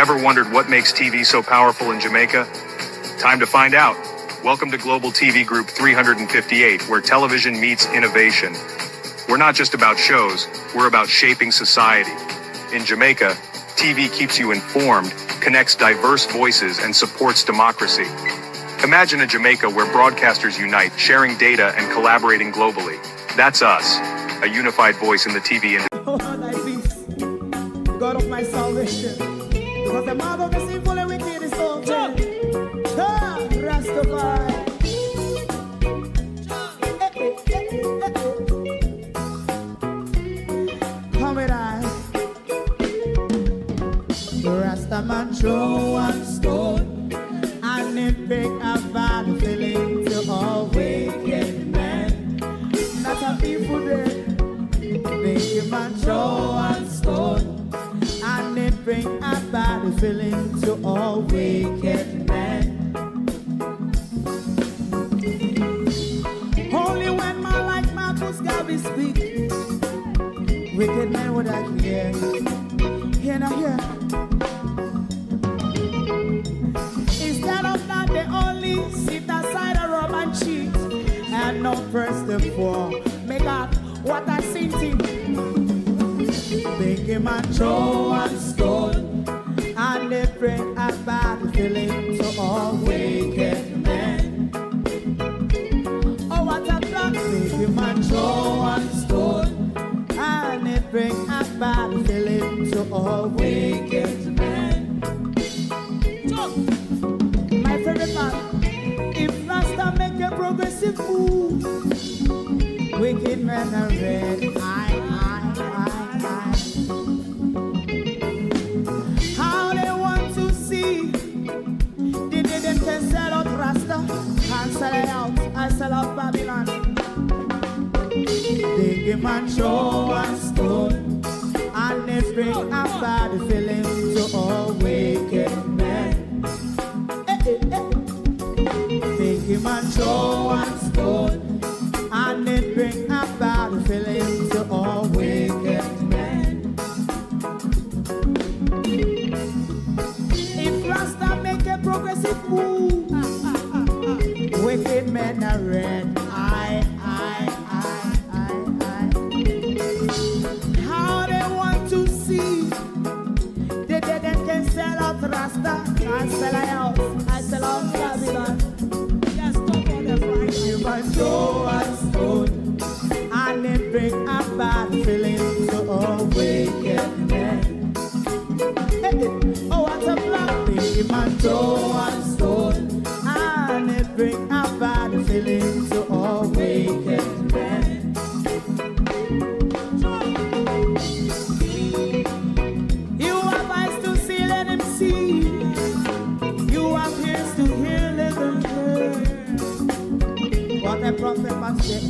Ever wondered what makes TV so powerful in Jamaica? Time to find out. Welcome to Global TV Group 358, where television meets innovation. We're not just about shows, we're about shaping society. In Jamaica, TV keeps you informed, connects diverse voices, and supports democracy. Imagine a Jamaica where broadcasters unite, sharing data and collaborating globally. That's us, a unified voice in the TV industry. Oh, thy peace, the God of my salvation. Because the mouth of the sinful and wicked is open. Rastafari. Come with I. Rastaman throw one stone, and it break a bad feeling to all wicked men. Not a people there. Make a man throw one stone, and it bring a bad feeling to all wicked men. Only when man like Marcus Garvey speak, wicked men would I hear. Hear now hear. Instead of that, they only sit aside and rub and cheat, and not press the poor. Make out what I seen to. Make him a throw one stone, and they bring a bad feeling to all wicked men. Oh, what a plan! Make him a throw one stone, and they bring a bad feeling to all wicked men. My favorite part: if Rasta make a progressive move, wicked men are red. How they want to see? They didn't can sell out Rasta and sell it out. I sell out Babylon. They give man throw one stone, and they bring a bad feeling to all wicked men. They give man throw one stone, and it bring a bad feeling to all wicked men. If Rasta make a progressive move, wicked men are red. How they want to see? They didn't can sell out Rasta and sell out. I sell out Babylon. Just stop on the front. You must throw a stone, and it bring a bad feeling to all wicked men. Oh, what a black thing, man, throw a stone, and it bring a bad feeling to all wicked men. You have eyes to see, let him see. You have ears to hear, let them hear. What a prophet must say.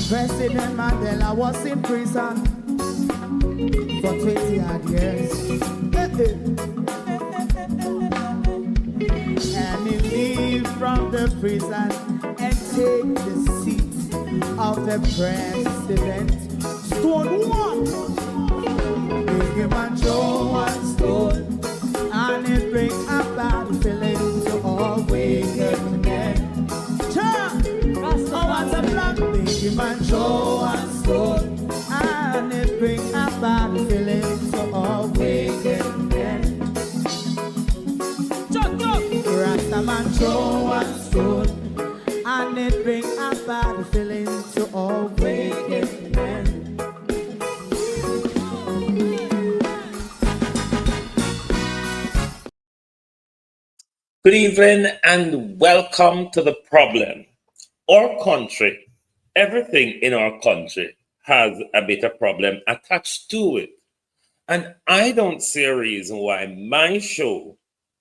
President Mandela was in prison for 20 odd years. And he leave from the prison and take the seat of the president. Stone one. Big him and throw one stone, and it bring a bad feeling to all wicked men. Oh, what's a black? Big him and throw one stone, and it bring a bad feeling to all wicked men. Rastaman throw one stone, and it bring a bad feeling to all wicked men. Good evening and welcome to The Problem. Our country, everything in our country has a bit of problem attached to it. And I don't see a reason why my show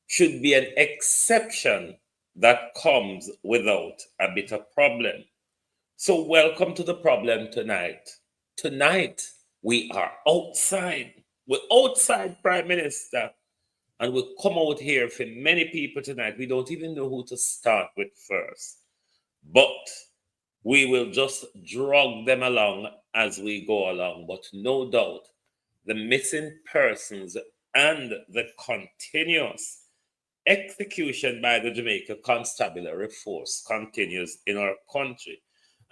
should be an exception that comes without a bit of problem. So welcome to The Problem tonight. Tonight, we are outside. We're outside, Prime Minister. And we'll come out here for many people tonight. We don't even know who to start with first. but we will just drag them along as we go along. But no doubt, the missing persons and the continuous execution by the Jamaica Constabulary Force continues in our country.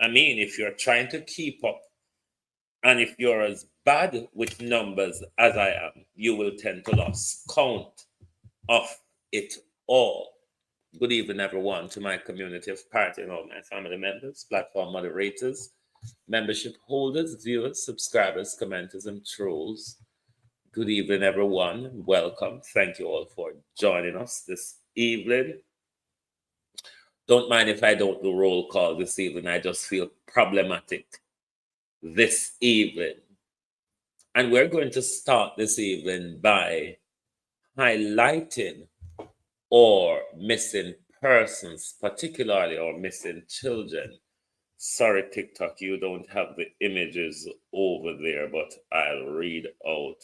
I mean, if you're trying to keep up, and if you're as bad with numbers as I am, you will tend to lose count of it all. Good evening, everyone, to my community of party and all my family members, platform moderators, membership holders, viewers, subscribers, commenters, and trolls. Good evening, everyone. Welcome. Thank you all for joining us this evening. Don't mind if I don't do roll call this evening. I just feel problematic this evening. And we're going to start this evening by highlighting or missing persons, particularly or missing children. Sorry, TikTok, you don't have the images over there, but I'll read out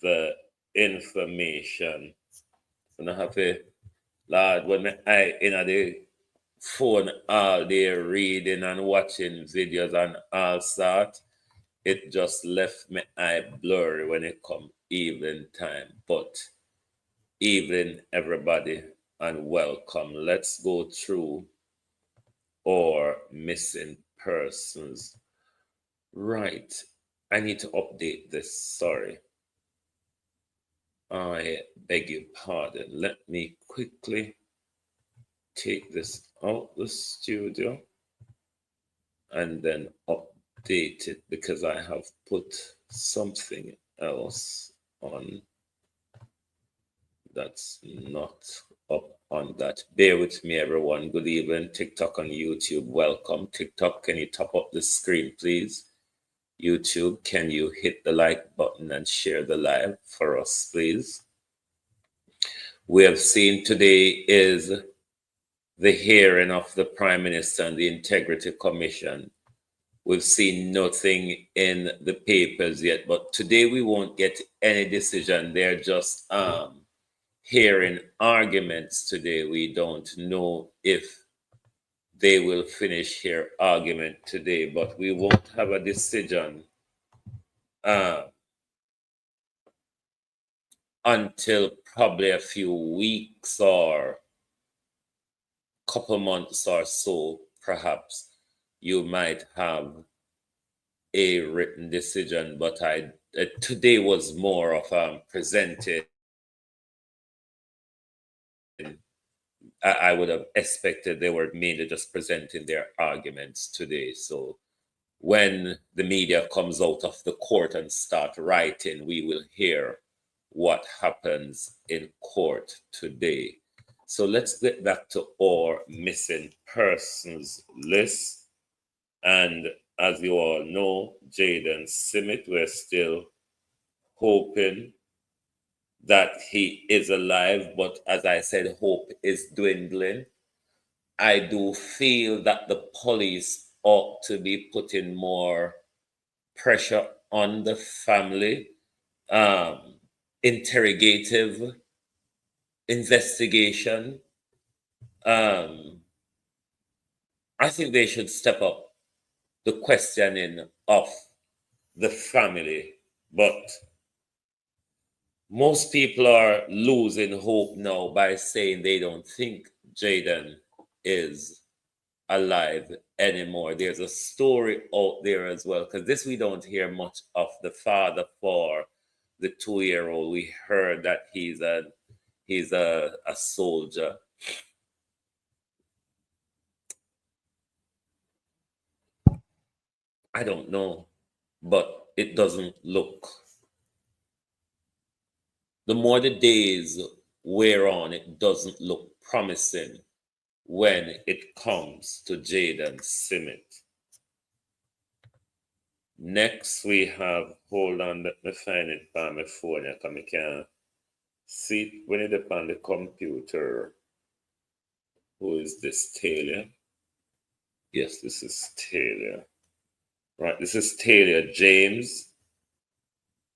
the information. And I have a Lord, when I in the phone all day reading and watching videos and all sort, it just left my eye blurry when it come evening time. But evening, everybody, and welcome. Let's go through our missing persons. Right. I need to update this. Sorry. I beg your pardon. Let me quickly take this out the studio and then update it because I have put something else on that's not up on that. Bear with me, everyone. Good evening. TikTok and YouTube, welcome. TikTok, can you top up the screen, please? YouTube, can you hit the like button and share the live for us, please? We have seen today is the hearing of the Prime Minister and the Integrity Commission. We've seen nothing in the papers yet, but today we won't get any decision. They're just hearing arguments today. We don't know if they will finish their argument today, but we won't have a decision until probably a few weeks or couple months or so. Perhaps you might have a written decision, but today was more of presented. I would have expected they were mainly just presenting their arguments today. So when the media comes out of the court and start writing, we will hear what happens in court today. So let's get back to our missing persons list. And as you all know, Jaden Simit, we're still hoping that he is alive, but as I said, hope is dwindling. I do feel that the police ought to be putting more pressure on the family, interrogative investigation. I think they should step up the questioning of the family, but most people are losing hope now by saying they don't think Jaden is alive anymore. There's a story out there as well, because this we don't hear much of the father for the 2-year-old. We heard that he's a soldier. I don't know, but it doesn't look. The more the days wear on, it doesn't look promising when it comes to Jaden Simit. Next, we have, hold on, let me find it by my phone, because I can't see it when it's on the computer. Who is this, Taylor? Yes, this is Taylor. Right, this is Taylor James.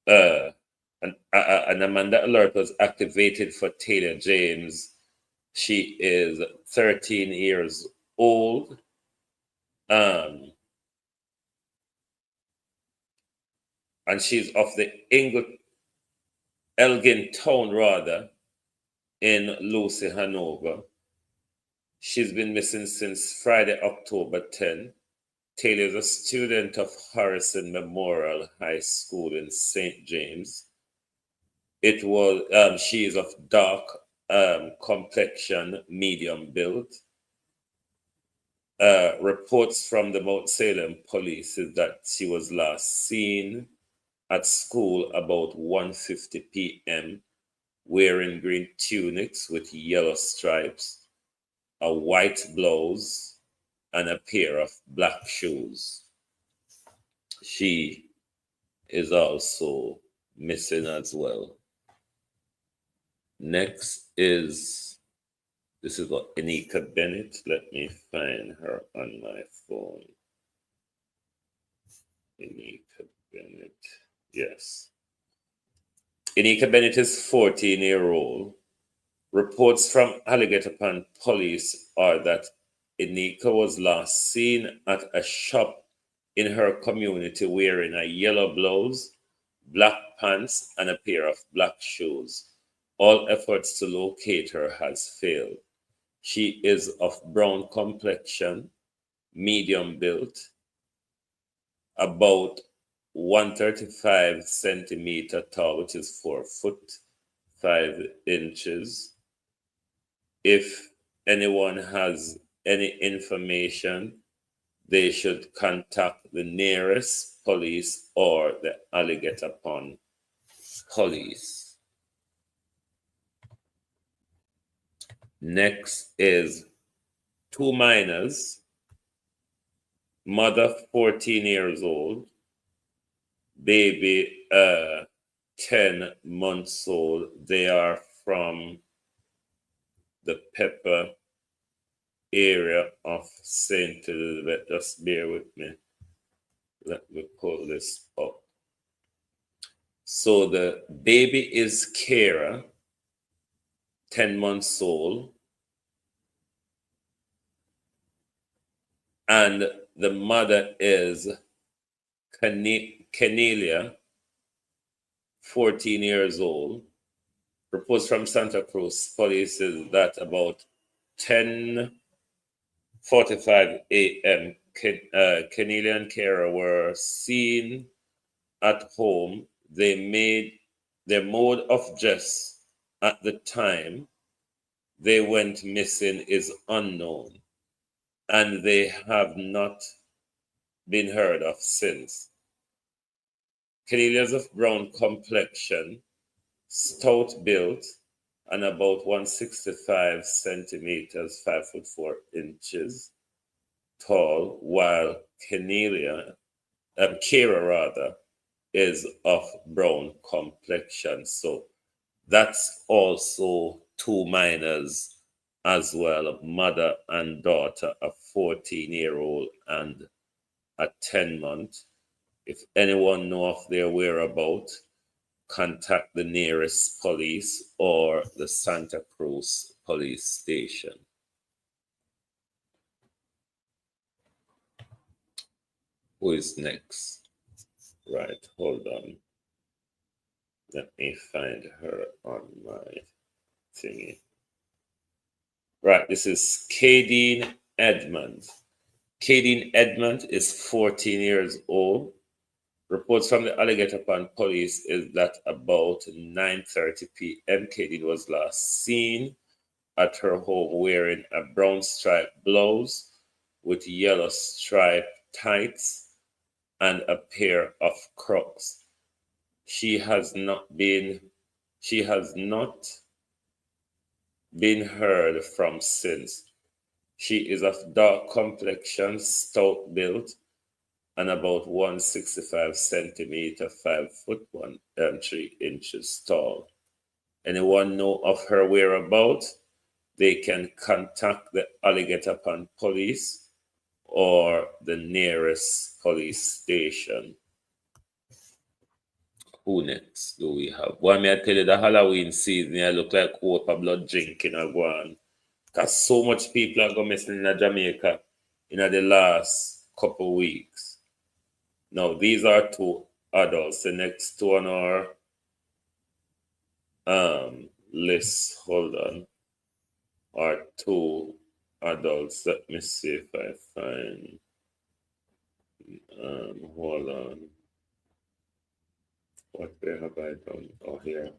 An Amanda alert was activated for Taylor James. She is 13 years old. And she's of the Elgin town, rather, in Lucy, Hanover. She's been missing since Friday, October 10. Taylor is a student of Harrison Memorial High School in St. James. She is of dark complexion, medium build. Reports from the Mount Salem police is that she was last seen at school about 1:50 p.m. wearing green tunics with yellow stripes, a white blouse, and a pair of black shoes. She is also missing as well. Next is, this is Anika Bennett. Let me find her on my phone. Anika Bennett. Yes. Anika Bennett is 14-year-old. Reports from Alligator Pond police are that Anika was last seen at a shop in her community wearing a yellow blouse, black pants, and a pair of black shoes. All efforts to locate her has failed. She is of brown complexion, medium built, about 135 centimeter tall, which is 4 foot 5 inches. If anyone has any information, they should contact the nearest police or the Alligator Pond police. Next is 2 minors, mother 14 years old, baby 10 months old. They are from the Pepper area of St. Elizabeth. Just bear with me. Let me pull this up. So the baby is Kara, 10 months old, and the mother is Kenelia, 14 years old. Reports from Santa Cruz police is that about 10:45 a.m. Kenelia and Kara were seen at home. Their mode of dress at the time they went missing is unknown, and they have not been heard of since. Kenelia is of brown complexion, stout built, and about 165 centimeters, 5 foot 4 inches tall, while Kara is of brown complexion. So that's also 2 minors as well, mother and daughter, a 14-year-old and a 10-month. If anyone know of their whereabouts, contact the nearest police or the Santa Cruz police station. Who is next? Right, hold on. Let me find her on my thingy. Right, this is Kadeen Edmond. Kadeen Edmond is 14 years old. Reports from the Alligator Pond police is that about 9:30 p.m. Kadeen was last seen at her home wearing a brown striped blouse with yellow striped tights and a pair of Crocs. She has not been heard from since. She is of dark complexion, stout built, and about 165 centimeter, 5 foot 3 inches tall. Anyone know of her whereabouts? They can contact the Alligator Pond police or the nearest police station. Who next do we have? Well, may I tell you, the Halloween season, I look like whoop a blood drinking a go on. Because so much people are going missing in Jamaica in the last couple weeks. Now, these are two adults. The next two on our list, hold on, are two adults. Let me see if I find, hold on. What have I done? Oh, here.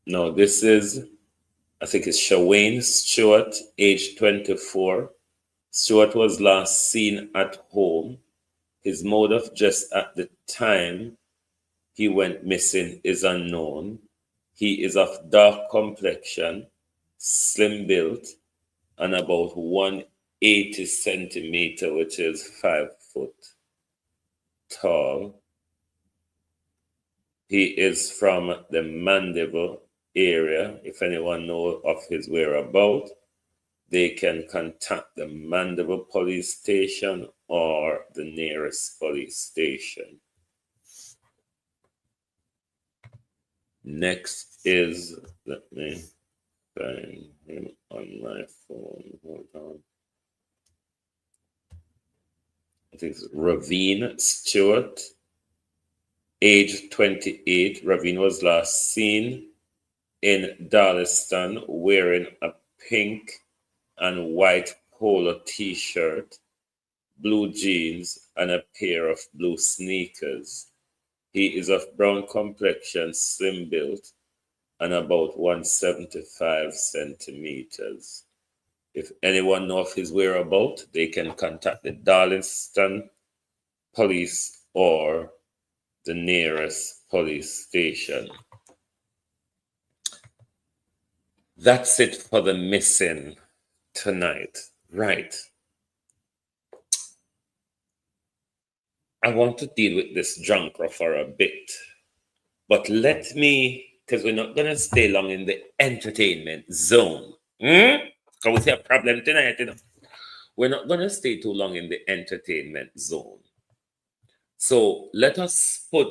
No, this is, I think it's Shawayne Stewart, age 24. Stewart was last seen at home. His mode of dress at the time he went missing is unknown. He is of dark complexion, slim built, and about 180 centimeter, which is 5 foot tall. He is from the Mandeville area. If anyone knows of his whereabouts, they can contact the Mandeville police station or the nearest police station. Next is, let me find him on my phone. Hold on. I think it's Ravine Stewart, age 28. Ravine was last seen in Darlington wearing a pink and white polo t-shirt, blue jeans, and a pair of blue sneakers. He is of brown complexion, slim built, and about 175 centimeters. If anyone knows his whereabouts, they can contact the Darlington police or the nearest police station. That's it for the missing tonight. Right. I want to deal with this drunkard for a bit, but let me, because we're not going to stay long in the entertainment zone. Because we see a problem tonight, you know. We're not going to stay too long in the entertainment zone. So let us put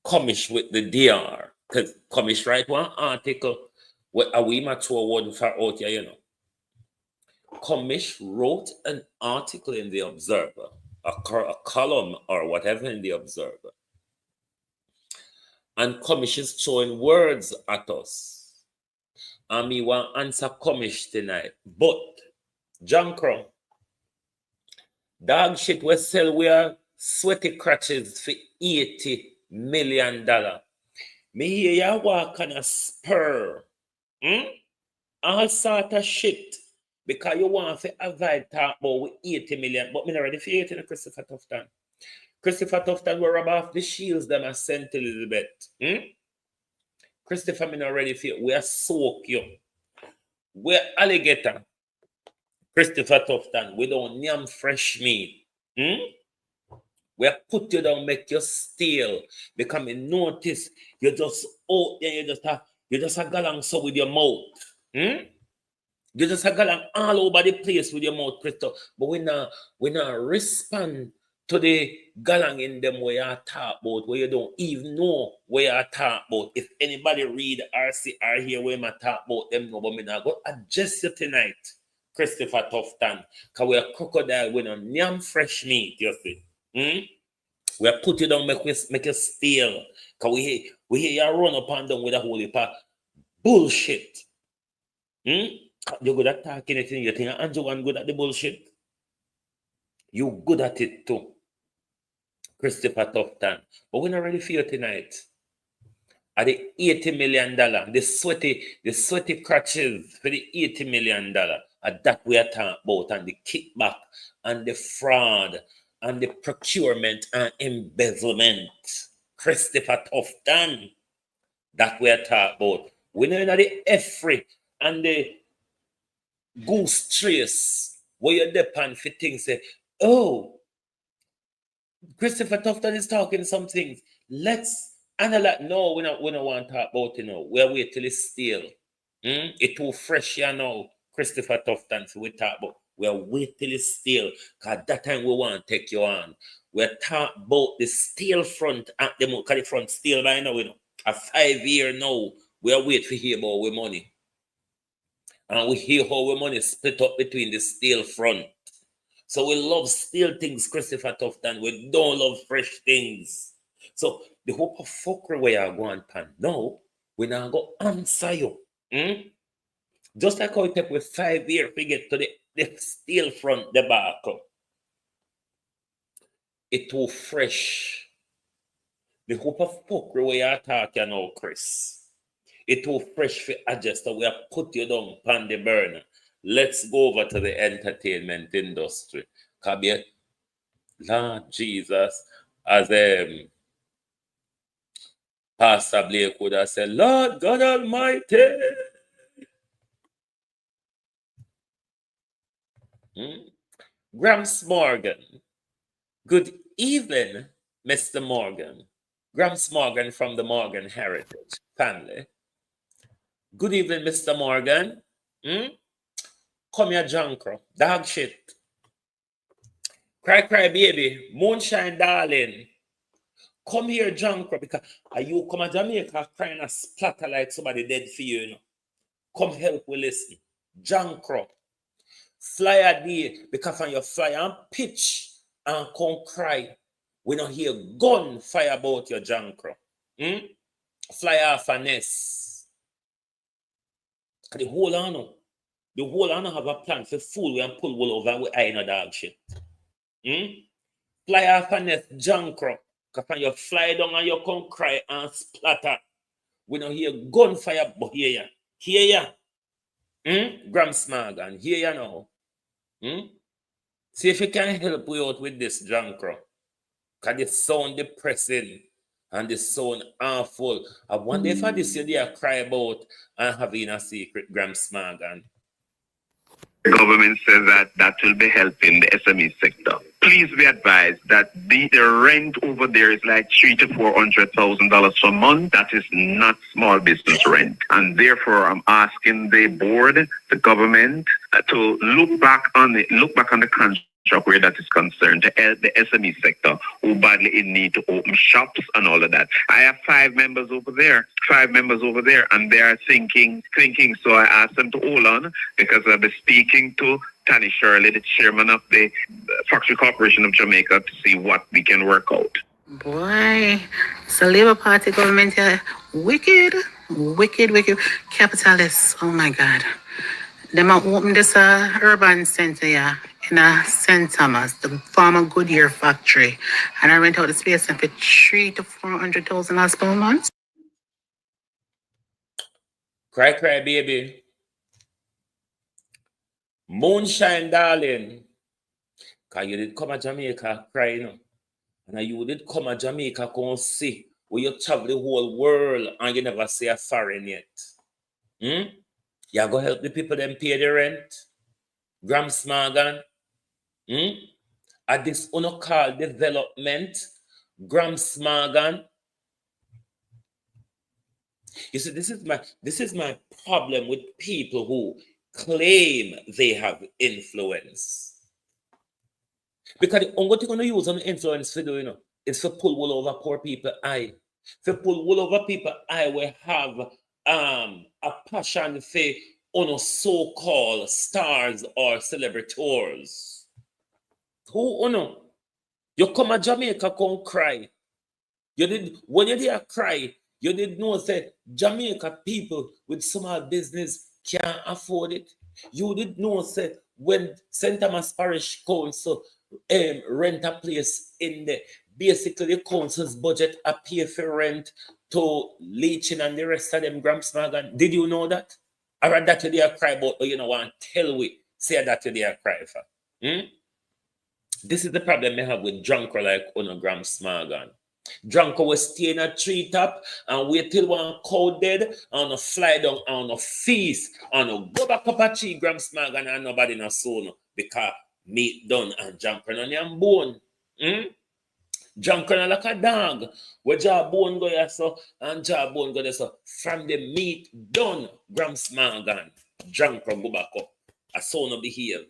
Comish with the DR, because Comish write one article where a we mature one for out here, you know. Comish wrote an article in the Observer, a column or whatever in the Observer. And Comish is throwing words at us. And me want answer Comish tonight. But, John Crow, dog shit we sell we are sweaty crutches for $80 million. Me hear ya walk on a spur. All sort of shit. Because you want to avoid talk about with 80 million. But me not ready for 80 Christopher Tufton. Christopher Tufton will rub off the shields them and St. Elizabeth. Christopher, me not ready for you. We are soak you. We're alligator. Christopher Tufton, we don't yam fresh meat. We put you down, make you stale. Because me notice you just out there, you just a galang so with your mouth. You just have gone all over the place with your mouth, Christo. But we not respond to the galang in them where you talk about, where you don't even know where you talk about. If anybody read RC or hear where I talk about them, no, but me not go adjust you tonight, Christopher Tufton. Because we are crocodile, we don't yam fresh meat, you see. We are put you down, make you stale. Because we hear you run up and down with a whole heap of bullshit. You're good at talking anything. You think Andrew one good at the bullshit? You good at it too. Christopher Tufton. But we're not ready for you tonight. At the $80 million, the sweaty crutches for the $80 million. And that we are talking about, and the kickback, and the fraud, and the procurement and embezzlement. Christopher Tufton. That we are talking about. We know that the F-free and the goose trace where you depend for things say, oh, Christopher Tufton is talking some things. Let's analyze. No, we don't want to talk about it now. We'll wait till it's stale. It's too fresh here now, Christopher Tufton. So we talk about, we'll wait till it's stale. Because at that time we want to take you on. We'll talk about the stale front at the moment. Because the front stale by now, you know. A 5 year now. We are waiting for hear about our money. And we hear how our money split up between the steel front. So we love steel things, Christopher Tufton. We don't love fresh things. So the hope of fuckery where you going pan now, we now go answer you. Just like how it take with 5 years to get to the steel front debacle. It too fresh. The hope of fuckery where you talking now, Chris. It too fresh for adjust. We have put you down pan the burner. Let's go over to the entertainment industry. Lord Jesus, as Pastor Blake would have said, Lord God Almighty. Gramps Morgan. Good evening, Mr. Morgan. Gramps Morgan from the Morgan Heritage family. Good evening, Mr. Morgan. Come here, Jankro. Dog shit. Cry, cry, baby. Moonshine, darling. Come here, Jankro, because you come to Jamaica crying a splatter like somebody dead for you, you know. Come help we listen. Jankro. Fly a day, because when you fly and pitch and come cry, we don't hear gun fire about your Jankro. Fly off a nest. The whole honor. The whole honor have a plan for fool we and pull wool over with eye in a dog shit. Fly off a nest, Jankro. Because when you fly down and you come cry and splatter, we don't hear gunfire, but hear ya. Hear ya. Gramps Morgan, hear ya now. See if you can help me out with this, Jankro. Because it sound depressing and it sound awful. I wonder if I this year cry about and having a secret, Gramps Morgan. The government says that will be helping the SME sector. Please be advised that the rent over there is like $300,000 to $400,000 per month. That is not small business rent, and therefore I'm asking the board, the government, to look back on the contract where that is concerned to help the SME sector who badly in need to open shops and all of that. I have 5 members over there, and they are thinking. So I asked them to hold on because I'll be speaking to Tanny Shirley, the chairman of the Factory Corporation of Jamaica, to see what we can work out. Boy, it's a Labour Party government here. Wicked capitalists. Oh my God. They might open this urban center here in St. Thomas, the former Goodyear factory, and I rent out the space for $300,000 to $400,000 per month. Cry, cry, baby. Moonshine, darling. Because you did come to Jamaica crying. And you did come to Jamaica come see where you travel the whole world and you never see a foreign yet. You go help the people them pay the rent. Gramps Morgan. At this uncalled development. Gramps Morgan. You see, this is my problem with people who claim they have influence. Because the only thing you're going to use on influence for do, is for pull wool over poor people eye. For pull wool over people eye, we have a passion for so-called stars or celebritors. Who you come to Jamaica, come cry. When you did cry, you did know that Jamaica people with small business can't afford it. You did know that when St. Thomas Parish Council rent a place in the basically the council's budget appear for rent to Leachin and the rest of them Gramps Morgan. Did you know that? Or that you dare cry about, or you know want tell we say that you dare cry for? This is the problem I have with drunker like Gramps Morgan. Drunker will stay in a treetop and wait till one cow dead and fly down and feast and go back up a tree, Gramps Morgan, and nobody no soon because meat done and jumping on your bone. Jumping like a dog. Where jawbone go there so and jawbone go there so. From the meat done, Gramps Morgan, drunker go back up. A son of the heel.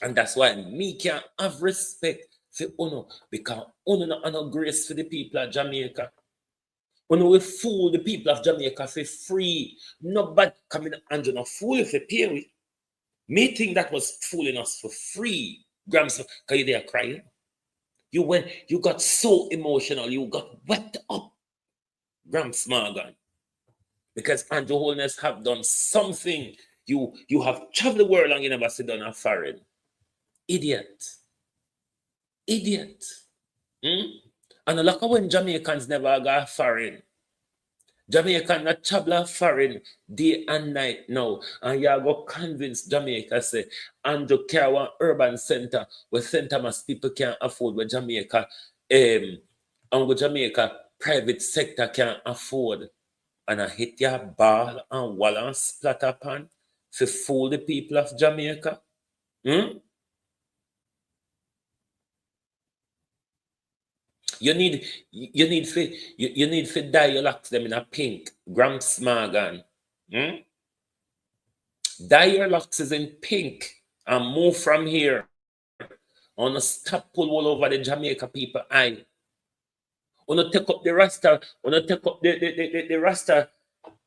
And that's why me can have respect for Uno because Uno not grace for the people of Jamaica. When we fool the people of Jamaica for free, nobody coming and no fool if they pay we. Me think that was fooling us for free. Grams, because you there crying. You got so emotional, you got wet up. Grams Morgan. Because Andrew Holness have done something. You have traveled the world and you never sit down a foreign. Idiot. And a lot of when Jamaicans never got foreign. Jamaican not travel foreign day and night now. And you go convince Jamaica say Andrew care one urban center where St. Thomas people can't afford where Jamaica and where Jamaica private sector can't afford. And I hit your ball and wall and splatter pan to fool the people of Jamaica. You need to dye your locks them in a pink. Gramps Morgan. Dye your locks is in pink and move from here. On a stop pull all over the Jamaica people eye. On a take up the rasta, on a take up the rasta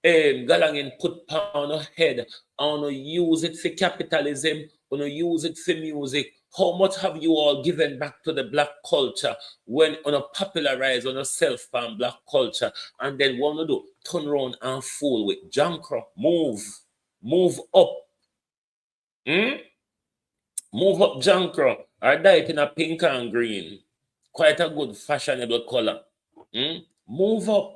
galangin put on a head, on use it for capitalism, on use it for music. How much have you all given back to the black culture when on a popularize on a self-found black culture, and then what do turn around and fool with Jankro? Move up. Move up Jankro. I dye it in a pink and green. Quite a good fashionable color. Move up.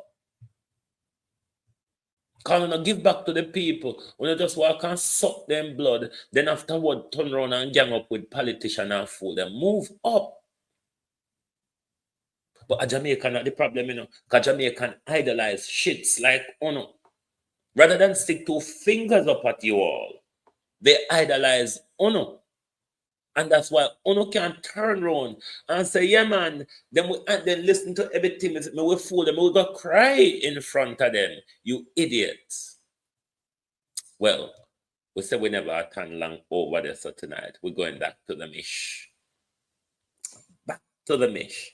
Can you give back to the people? When you just walk and suck them blood, then afterward turn around and gang up with politicians and fool them. Move up. But a Jamaican not the problem, you know. Because Jamaican idolize shits like Ono. Rather than stick two fingers up at you all, they idolize Ono. And that's why Ono can turn around and say, yeah, man, then listen to everything. We fool them. We go cry in front of them. You idiots. Well, we said we never turn long over there, so tonight we're going back to the Mish. Back to the Mish.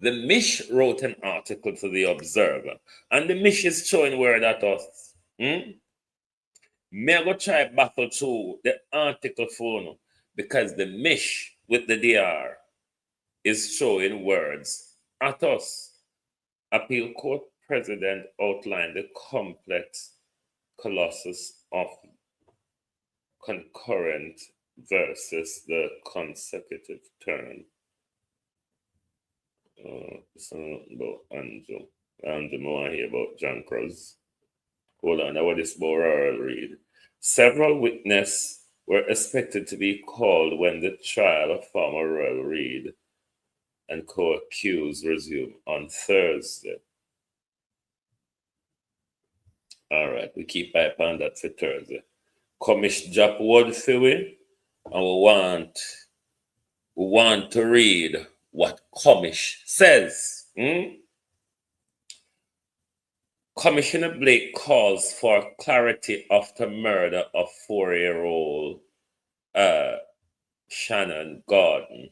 The Mish wrote an article to the Observer, and the Mish is showing word at us. May I go try battle through the article for you, because the Mish with the DR is showing words at us. Appeal Court President outlined the complex colossus of concurrent versus the consecutive term. So about Andrew. Andrew, I want to hear about John Cross. Hold on, now what is I'll read. Several witnesses were expected to be called when the trial of former Royal Reid and co-accused resumed on Thursday. All right, we keep eye on that for Thursday. Commish drop word for we, and we want to read what Commish says. Commissioner Blake calls for clarity after murder of 4-year-old Shannon Gordon.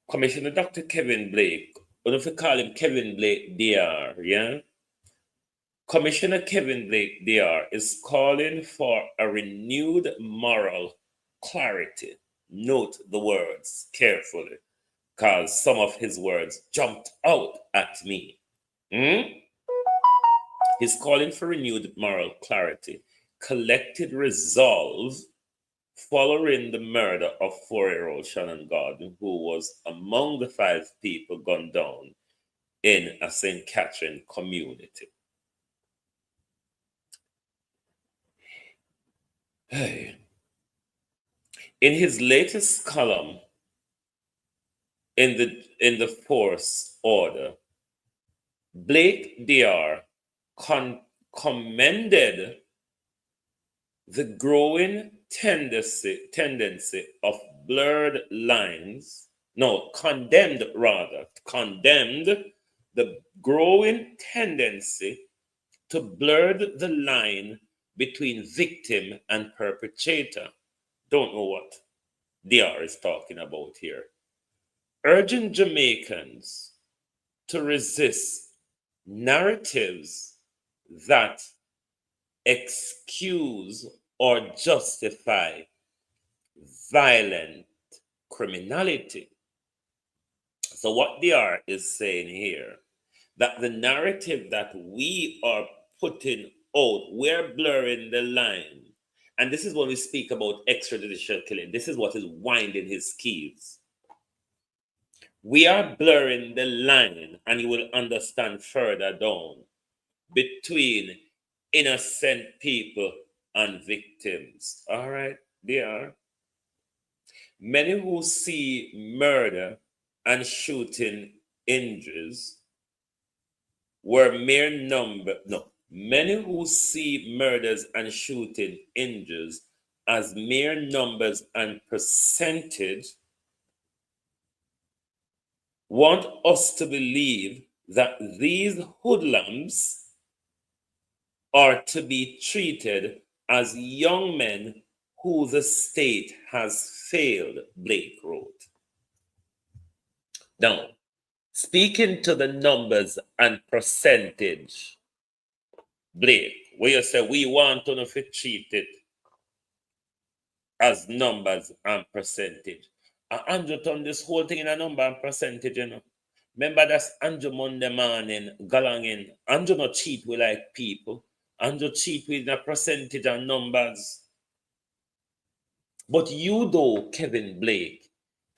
Commissioner Dr. Kevin Blake, or if you call him Kevin Blake DR, yeah? Commissioner Kevin Blake DR is calling for a renewed moral clarity. Note the words carefully, because some of his words jumped out at me. He's calling for renewed moral clarity, collected resolve following the murder of 4-year-old Shannon Gordon, who was among the 5 people gunned down in a St. Catherine community. Hey. In his latest column in the Force Order, Blake DR commended the growing tendency of blurred lines. No, condemned the growing tendency to blur the line between victim and perpetrator. Don't know what DR is talking about here. urging Jamaicans to resist narratives that excuse or justify violent criminality. So what they are is saying here that the narrative that we are putting out, we're blurring the line. And this is when we speak about extrajudicial killing. This is what is winding his keys. We are blurring the line, and you will understand further down, between innocent people and victims. All right, they are. Many who see murder and shooting injuries were mere number. No, many who see murders and shooting injuries as mere numbers and percentage want us to believe that these hoodlums are to be treated as young men who the state has failed, Blake wrote. Now, speaking to the numbers and percentage, Blake, where you say we want to treat it as numbers and percentage. And Andrew turned this whole thing in a number and percentage, you know. Remember that's Andrew Monday morning, galanging. Andrew not cheat with like people. Andrew cheat with a percentage and numbers. But you though, Kevin Blake,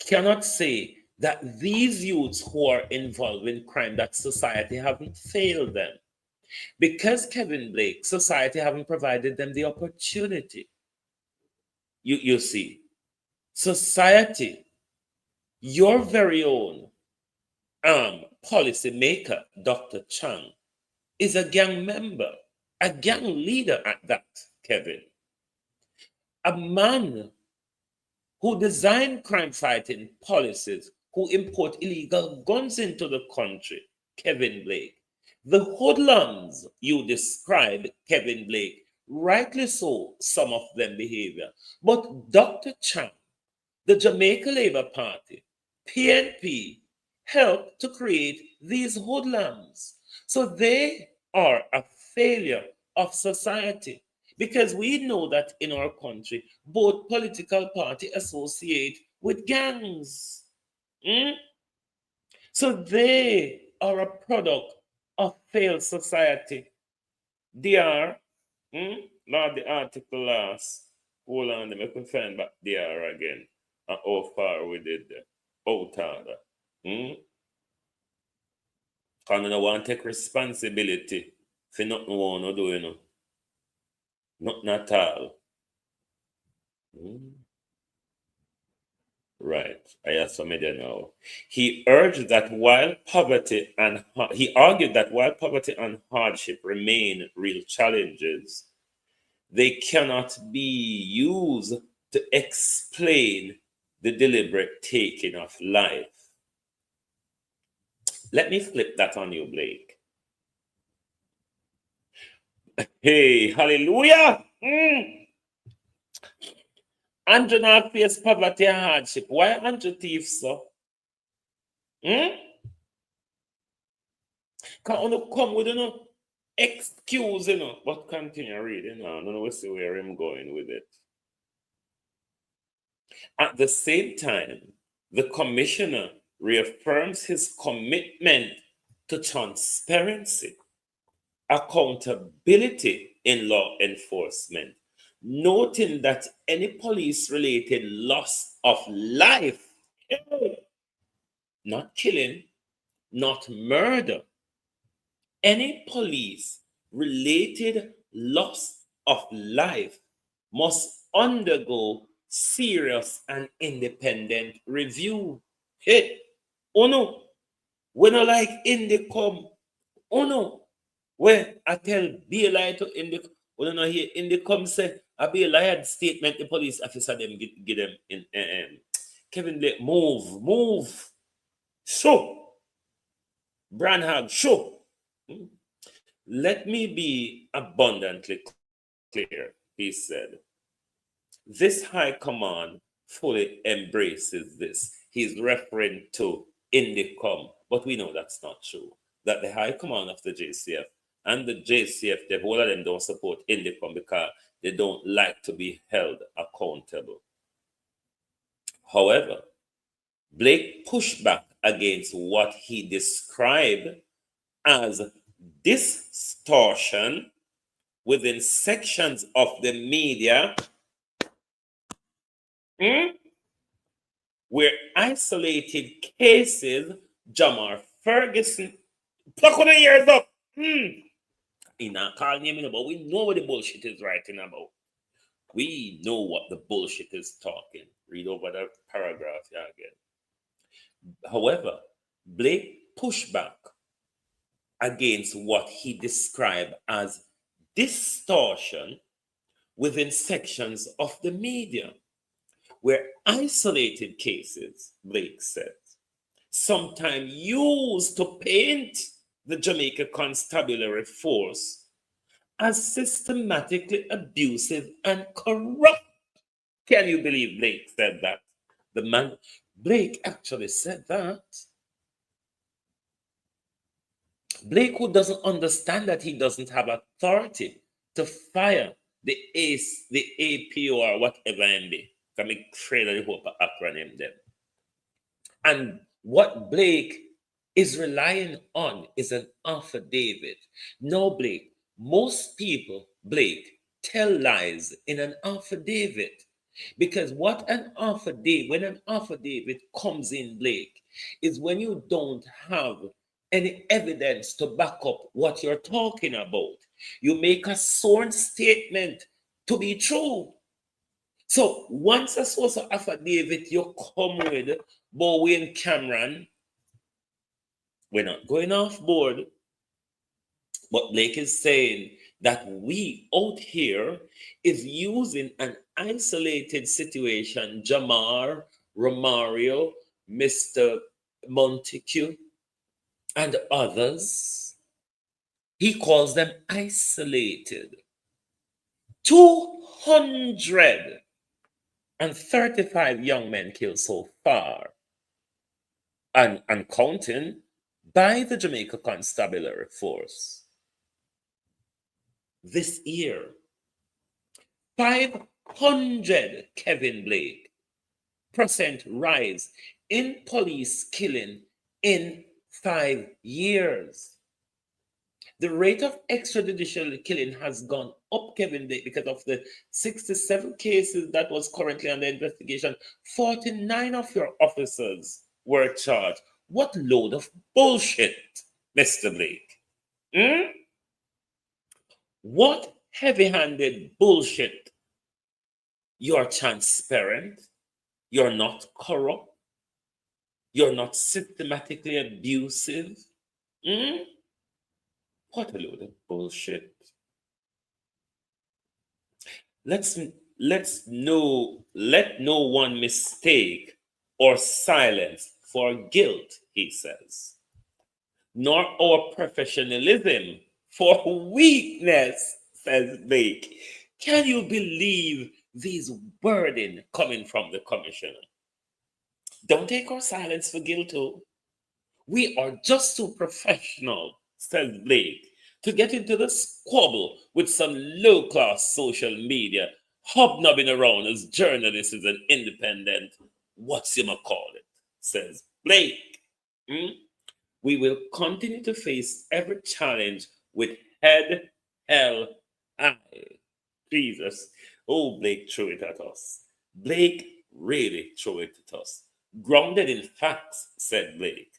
cannot say that these youths who are involved in crime, that society haven't failed them. Because Kevin Blake, society haven't provided them the opportunity. You see, society, your very own policy maker, Dr. Chang, is a gang member, a gang leader at that, Kevin. A man who designed crime fighting policies, who import illegal guns into the country, Kevin Blake. The hoodlums you described, Kevin Blake, rightly so, some of them behavior. But Dr. Chang, the Jamaica Labour Party, PNP, helped to create these hoodlums. So they are a failure of society. Because we know that in our country, both political parties associate with gangs. So they are a product of failed society. They are, not the article last. Hold on, let me find back they are again. And how far we did there. Out order. Because I don't want to take responsibility for nothing we want to do, you know. Nothing at all. Right. I have some idea now. He argued that while poverty and hardship remain real challenges, they cannot be used to explain the deliberate taking of life. Let me flip that on you, Blake. Hey, hallelujah! Andrew not face poverty and hardship. Why Andrew thief so? Can you come with no excuse, you know? But continue reading now. I don't know we see where I'm going with it. At the same time, the commissioner reaffirms his commitment to transparency, accountability in law enforcement, noting that any police-related loss of life, not killing, not murder, any police-related loss of life must undergo serious and independent review. Hey, oh no, when I like Indicom, oh no, when I tell be a lie to Indicom, when I know here Indicom say I be a liar statement the police officer them get them in Kevin Blake move, show Branham show. Let me be abundantly clear, he said. This high command fully embraces this. he's referring to Indicom, but we know that's not true. That the high command of the JCF and the JCF, the whole of them don't support Indicom because they don't like to be held accountable. However, Blake pushed back against what he described as distortion within sections of the media where isolated cases, Jamar Ferguson, pluck on the ears up. He not calling him, but we know what the bullshit is writing about. We know what the bullshit is talking. Read over the paragraph here again. However, Blake pushed back against what he described as distortion within sections of the media, where isolated cases, Blake said, sometimes used to paint the Jamaica Constabulary Force as systematically abusive and corrupt. Can you believe Blake said that? The man, Blake actually said that. Blake, who doesn't understand that he doesn't have authority to fire the ACE, the APO, or whatever it be. Can be create a hope acronym them. And what Blake is relying on is an affidavit. No, Blake, most people, Blake, tell lies in an affidavit. Because what an affidavit, when an affidavit comes in, Blake, is when you don't have any evidence to back up what you're talking about. You make a sworn statement to be true. So once a source of affidavit you come with, Bowie and Cameron, we're not going off board. But Blake is saying that we out here is using an isolated situation, Jamar, Romario, Mr. Montague, and others. He calls them isolated. 235 young men killed so far, and counting, by the Jamaica Constabulary Force. This year, 500 Kevin Blake % rise in police killing in 5 years. The rate of extrajudicial killing has gone up, Kevin Blake, because of the 67 cases that was currently under investigation. 49 of your officers were charged. What load of bullshit, Mr. Blake? What heavy-handed bullshit? You're transparent. You're not corrupt. You're not systematically abusive. What a load of bullshit. Let no one mistake or silence for guilt, he says, nor our professionalism for weakness, says Blake. Can you believe these wording coming from the commissioner? Don't take our silence for guilt, too. We are just too professional, says Blake, to get into the squabble with some low-class social media, hobnobbing around as journalists and independent, what's you call it, says Blake. We will continue to face every challenge with head held high. Jesus. Oh, Blake threw it at us. Blake really threw it at us. Grounded in facts, said Blake.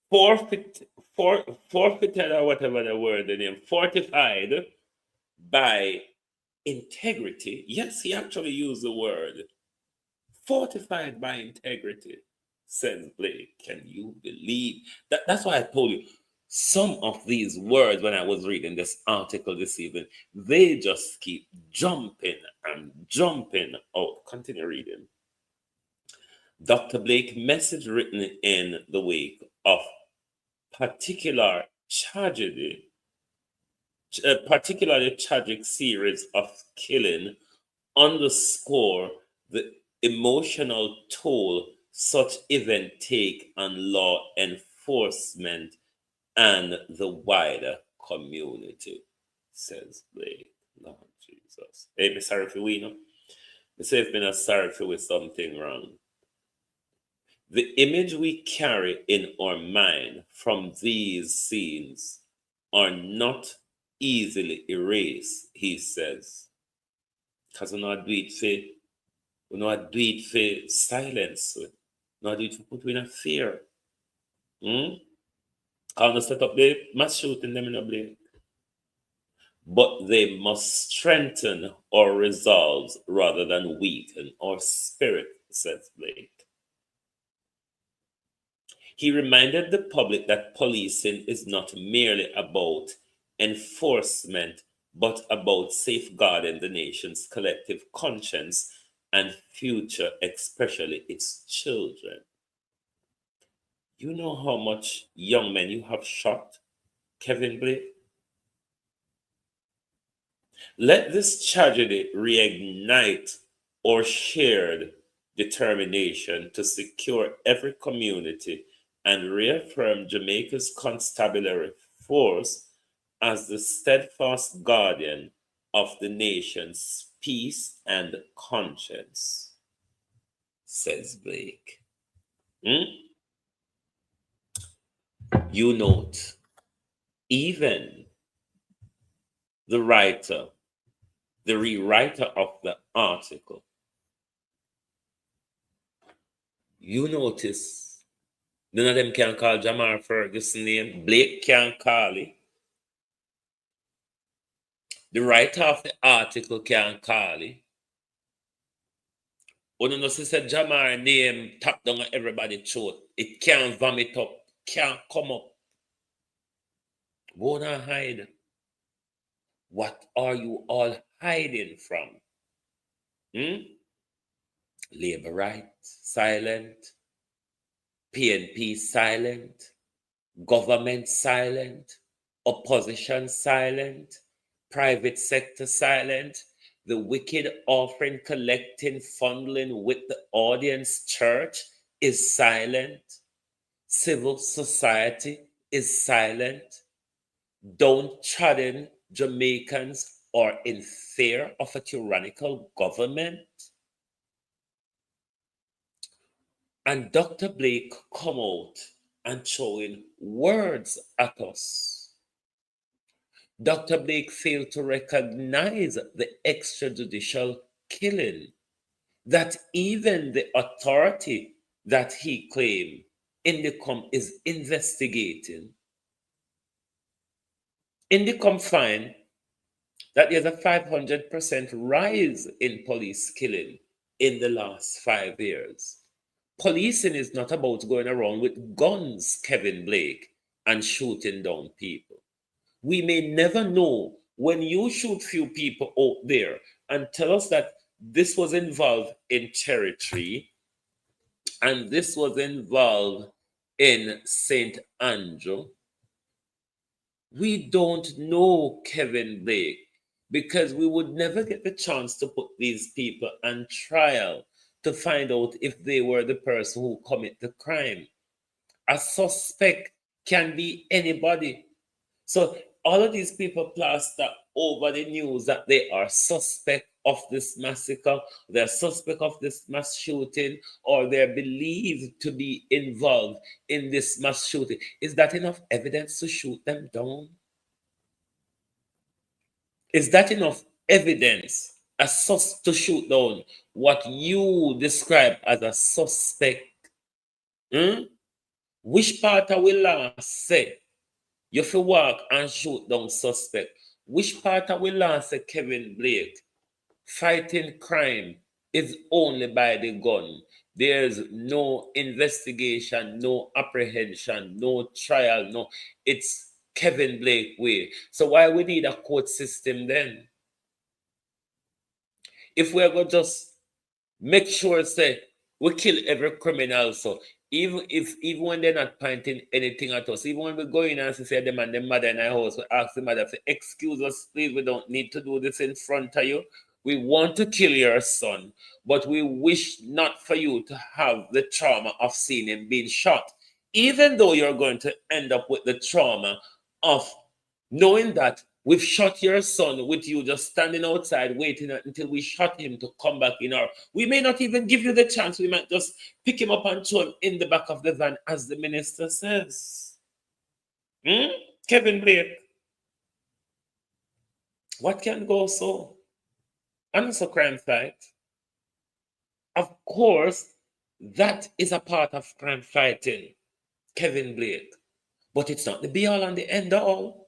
Forfeited or whatever the word in him, fortified by integrity. Yes, he actually used the word. Fortified by integrity, says Blake. Can you believe that? That's why I told you some of these words when I was reading this article this evening, they just keep jumping and jumping out. Continue reading. Dr. Blake message written in the wake of particularly tragic series of killing underscore the emotional toll such event take on law enforcement and the wider community, says Blake. Lord Jesus. Hey, me sorry for we know. Me say if me not sorry for with something wrong. The image we carry in our mind from these scenes are not easily erased, he says. Because we not do it for silence. We not do it for put in a fear. I'll not set up the mass shooting them in a blame. But they must strengthen our resolves rather than weaken our spirit, says Blake. He reminded the public that policing is not merely about enforcement, but about safeguarding the nation's collective conscience and future, especially its children. You know how much young men you have shot, Kevin Blake? Let this tragedy reignite our shared determination to secure every community and reaffirm Jamaica's constabulary force as the steadfast guardian of the nation's peace and conscience, says Blake. You note, even the rewriter of the article, you notice none of them can call Jamar Ferguson name. Blake can't call it. The writer of the article can't call it. When you know said Jamar name tap down on everybody's throat, it can't vomit up, can't come up. Won't hide. What are you all hiding from? Labor rights, silent. PNP, silent. Government, silent. Opposition, silent. Private sector, silent. The wicked offering, collecting, funneling with the audience church is silent. Civil society is silent. Downtrodden Jamaicans are in fear of a tyrannical government. And Dr. Blake come out and throwing words at us. Dr. Blake failed to recognize the extrajudicial killing that even the authority that he claimed Indicom is investigating. Indicom find that there's a 500% rise in police killing in the last 5 years. Policing is not about going around with guns, Kevin Blake, and shooting down people. We may never know when you shoot few people out there and tell us that this was involved in territory and this was involved in St. Andrew. We don't know, Kevin Blake, because we would never get the chance to put these people on trial to find out if they were the person who commit the crime. A suspect can be anybody. So all of these people plaster over the news that they are suspect of this massacre, they're suspect of this mass shooting, or they're believed to be involved in this mass shooting. Is that enough evidence to shoot them down? Is that enough evidence to shoot down what you describe as a suspect? Which part of will law say you have to walk and shoot down suspect? Which part of will law say Kevin Blake fighting crime is only by the gun? There's no investigation, no apprehension, no trial, no. It's Kevin Blake way. So why we need a court system then? If we're going to just make sure say we kill every criminal, so even when they're not pointing anything at us, even when we go in and say them and the mother in our house, we ask the mother to excuse us, please, we don't need to do this in front of you. We want to kill your son, but we wish not for you to have the trauma of seeing him being shot, even though you're going to end up with the trauma of knowing that we've shot your son with you just standing outside waiting until we shot him to come back in our. We may not even give you the chance. We might just pick him up and throw him in the back of the van, as the minister says. Kevin Blake. What can go so? And it's a crime fight. Of course, that is a part of crime fighting, Kevin Blake. But it's not the be all and the end all.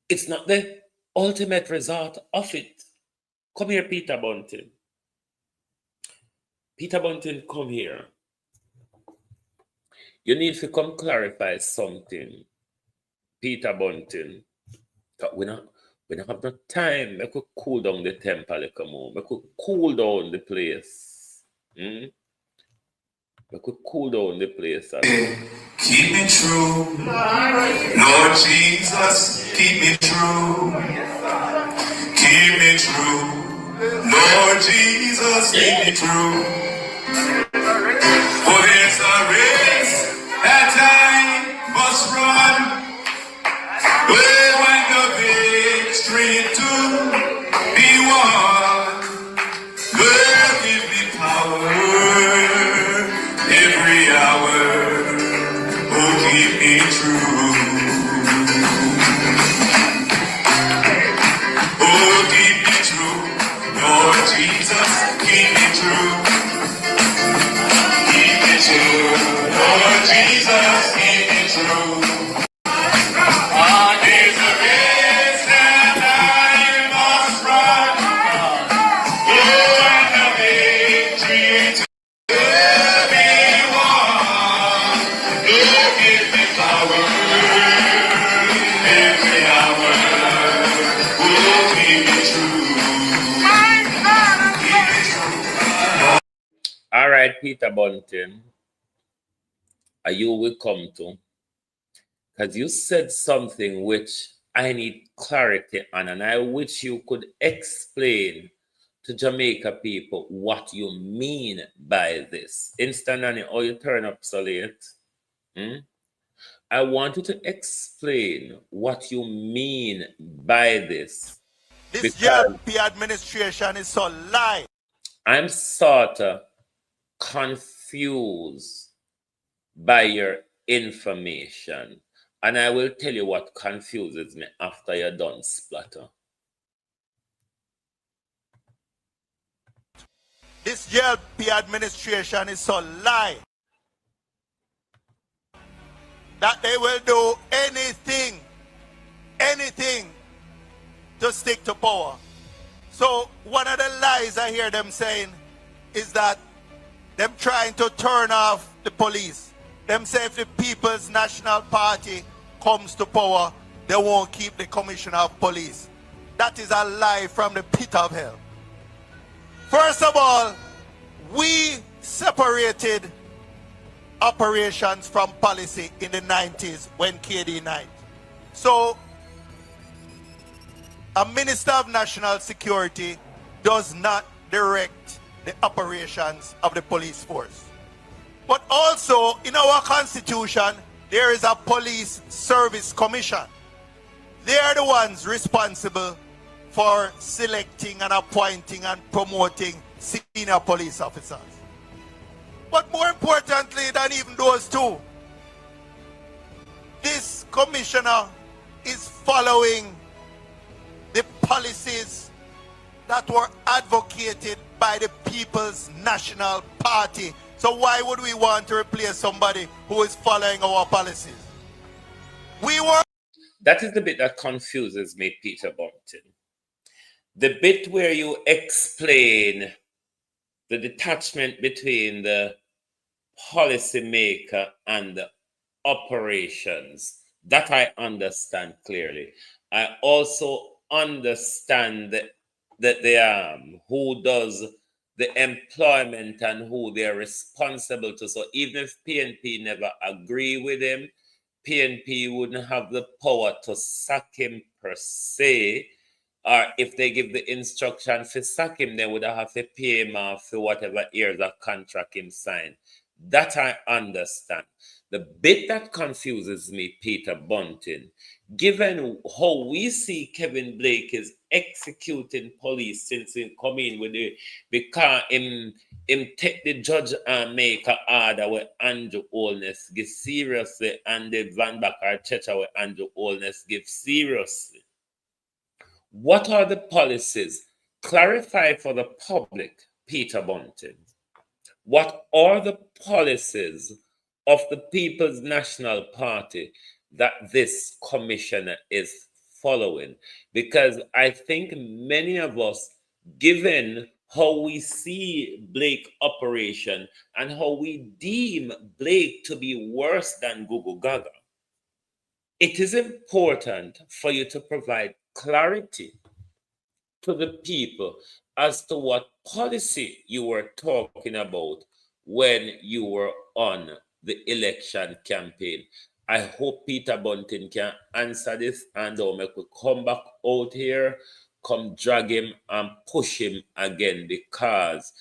It's not the ultimate result of it. Come here, Peter Bunting. Peter Bunting, come here. You need to come clarify something, Peter Bunting. We don't have no time. We could cool down the temper like a more. We could cool down the place. We could cool down the place. Keep me true, Lord Jesus, keep me true. Keep me true, Lord Jesus, keep me true. For there's a race that I must run. We want the victory to be won. Lord, give me power every hour. Oh, keep me true. Oh, keep me true. Lord Jesus, keep me true. Keep me true. Lord Jesus, keep me true. There's a race that I must run. Oh, and the victory to be won. Oh, give me power every hour. Oh, keep me true. All right, Peter Bunting. You will come to. Because you said something which I need clarity on, and I wish you could explain to Jamaica people what you mean by this. Instant Annie, or you turn up so late. I want you to explain what you mean by this. This GLP administration is so lying. I'm sort of confused by your information. And I will tell you what confuses me after you're done, Splatter. This GLP administration is so lying that they will do anything to stick to power. So one of the lies I hear them saying is that them trying to turn off the police. Them say if the People's National Party comes to power, they won't keep the Commissioner of Police. That is a lie from the pit of hell. First of all, we separated operations from policy in the 90s when KD9. So, a Minister of National Security does not direct the operations of the police force. But also, in our Constitution, there is a Police Service Commission. They are the ones responsible for selecting and appointing and promoting senior police officers. But more importantly than even those two, this commissioner is following the policies that were advocated by the People's National Party. So why would we want to replace somebody who is following our policies? That is the bit that confuses me, Peter Bunting. The bit where you explain the detachment between the policymaker and the operations, that I understand clearly. I also understand that who does the employment and who they're responsible to. So even if PNP never agree with him, PNP wouldn't have the power to sack him per se. or if they give the instruction to sack him, they would have to pay him off for whatever years of contract him signed. That I understand. The bit that confuses me, Peter Bunting, given how we see Kevin Blake is executing police since he come in with the because him take the judge and make a order with Andrew Holness give seriously, and the Van Backer Checha with Andrew Holness give seriously. What are the policies? Clarify for the public, Peter Bunting. What are the policies of the People's National Party that this commissioner is following? Because I think many of us, given how we see Blake operation and how we deem Blake to be worse than Google Gaga, it is important for you to provide clarity to the people as to what policy you were talking about when you were on the election campaign. I hope Peter Bunting can answer this, and I'll make we come back out here, come drag him and push him again, because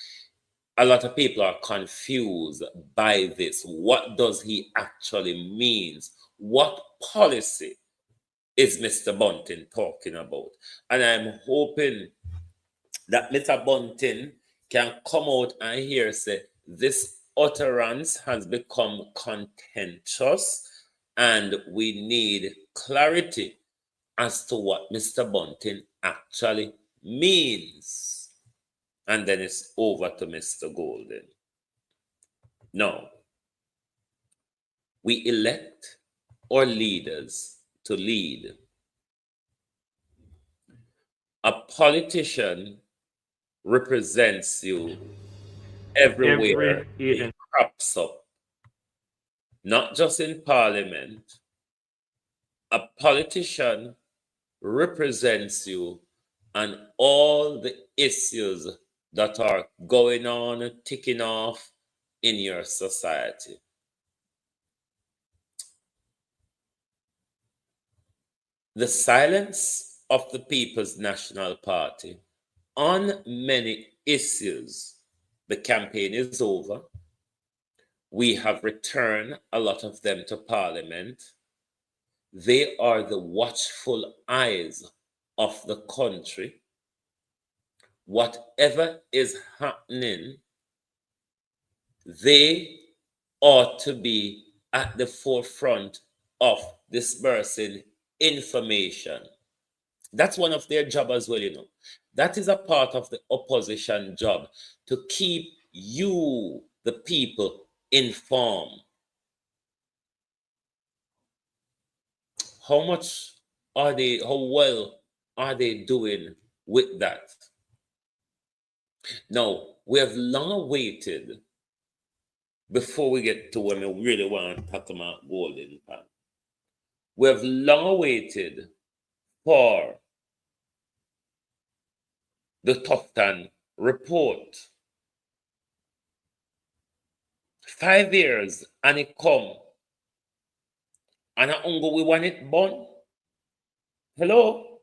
a lot of people are confused by this. What does he actually means? What policy is Mr. Bunting talking about? And I'm hoping that Mr. Bunting can come out and hear say this utterance has become contentious and we need clarity as to what Mr. Bunting actually means. And then it's over to Mr. Golden. Now, we elect our leaders to lead. A politician represents you everywhere he crops up, not just in Parliament. A politician represents you on all the issues that are going on, ticking off in your society. The silence of the People's National Party on many issues. The campaign is over. We have returned a lot of them to Parliament. They are the watchful eyes of the country. Whatever is happening, they ought to be at the forefront of dispersing information. That's one of their job as well, you know. That is a part of the opposition job, to keep you, the people, informed. How well are they doing with that? Now, we have long awaited, before we get to when we really want to talk about Golden Pan, we have long awaited for the Tufton report. 5 years and it come. And I ungo we want it born. Hello?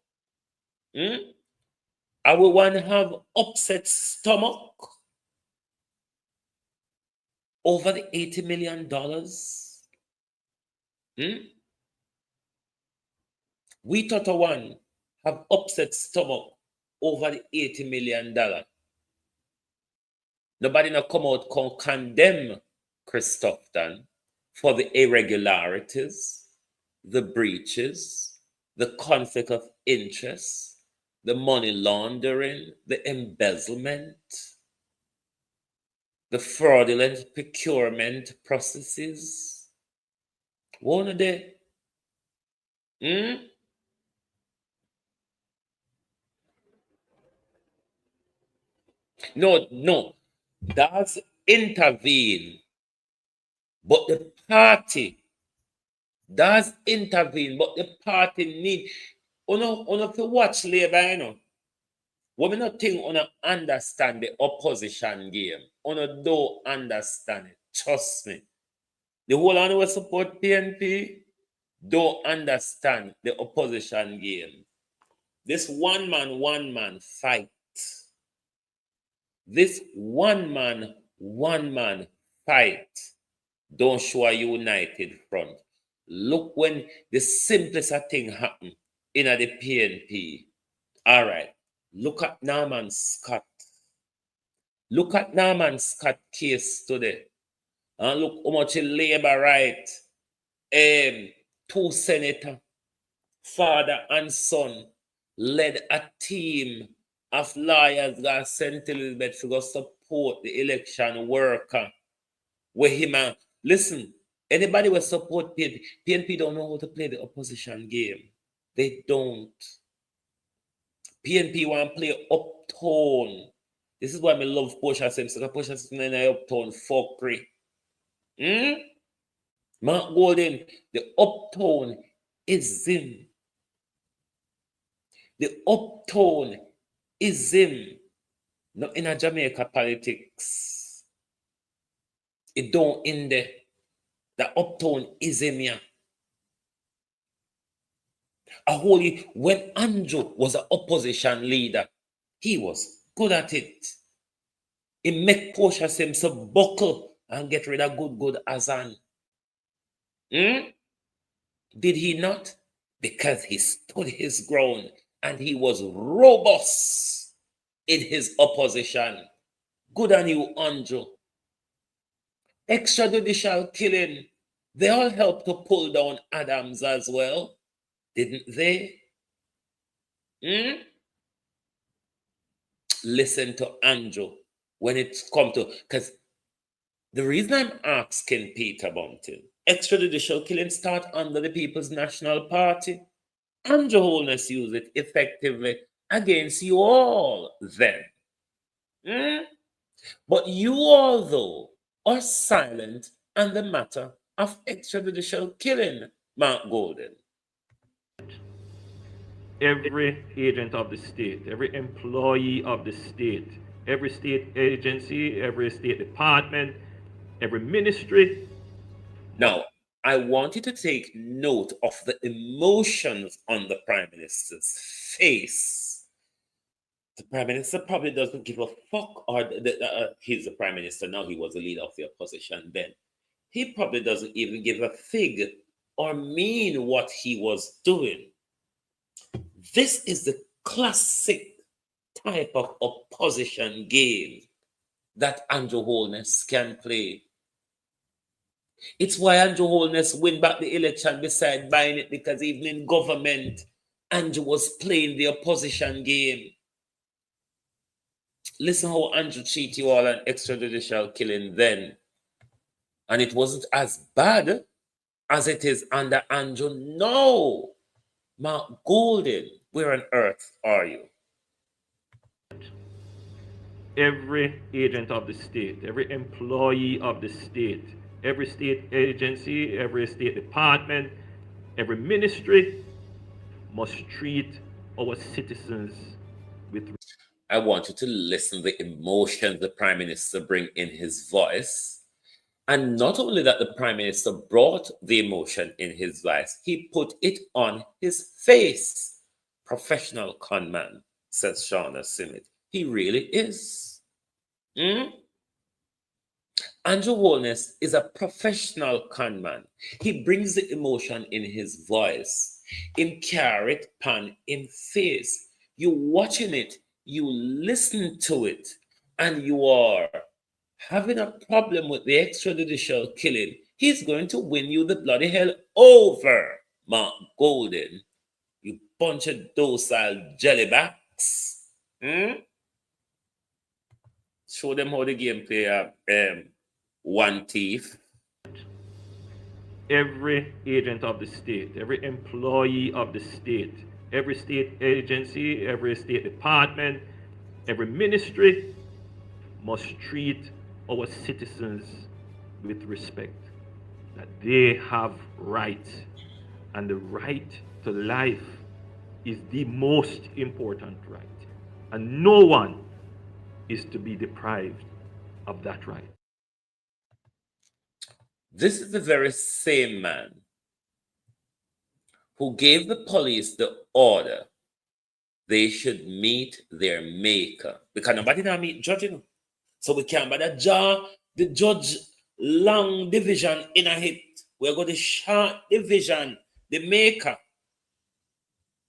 I will want to have upset stomach over the $80 million. We thought one have upset stomach over the $80 million. Nobody now come out can condemn Chris Tufton for the irregularities, the breaches, the conflict of interest, the money laundering, the embezzlement, the fraudulent procurement processes. One of the No, does intervene, but the party does intervene, but the party need on to watch labor, you know. What we not think on understand the opposition game. On don't understand it. Trust me. The whole one who support PNP don't understand the opposition game. This one man fight. This one man fight don't show a united front. Look when the simplest of thing happen in the PNP. All right. Look at Norman Scott. Look at Norman Scott case today. And look how much labor right. Two senators, father and son, led a team of lawyers that St. Elizabeth to go support the election worker. Where him and listen, anybody will support PNP. PNP don't know how to play the opposition game. They don't. PNP want to play uptown. This is why I love Portia Simpson. Portia Simpson in the uptown fuckery. Mark Golden, the uptown is him. The uptown is him. Not in a Jamaica politics. It don't in there. The uptown is him here. When Andrew was an opposition leader, he was good at it. He make Portia Simpson buckle and get rid of good Azan. Did he not? Because he stood his ground and he was robust in his opposition. Good on you, Andrew. Extrajudicial killing. They all helped to pull down Adams as well, didn't they? Listen to Andrew when it's come to, because the reason I'm asking Peter Bunting, extrajudicial killing start under the People's National Party. Andrew Holness used it effectively against you all then. But you all, though, are silent on the matter of extrajudicial killing, Mark Golden. Every agent of the state, every employee of the state, every state agency, every state department, every ministry. Now, I want you to take note of the emotions on the Prime Minister's face. The Prime Minister probably doesn't give a fuck, or he's the Prime Minister now, he was the leader of the opposition then. He probably doesn't even give a fig or mean what he was doing. This is the classic type of opposition game that Andrew Holness can play. It's why Andrew Holness win back the election beside buying it, because even in government, Andrew was playing the opposition game. Listen how Andrew treated you all an extrajudicial killing then. And it wasn't as bad as it is under Andrew now. Mark Golden, where on earth are you? Every agent of the state, every employee of the state, every state agency, every state department, every ministry must treat our citizens with. I want you to listen to the emotions the Prime Minister bring in his voice. And not only that the Prime Minister brought the emotion in his voice, he put it on his face. Professional con man, says Shauna Simit. He really is. Andrew Holness is a professional con man. He brings the emotion in his voice. In carrot pan in face. You watching it, you listen to it, and you are having a problem with the extrajudicial killing. He's going to win you the bloody hell over, Mark Golden. You bunch of docile jellybacks. Show them how the game play one thief. Every agent of the state, every employee of the state, every state agency, every state department, every ministry must treat our citizens with respect, that they have rights, and the right to life is the most important right, and no one is to be deprived of that right. This is the very same man who gave the police the order they should meet their maker. Because nobody now meet judge, you know. So we can't bother the judge long division in a hit. We're going to short division, the maker.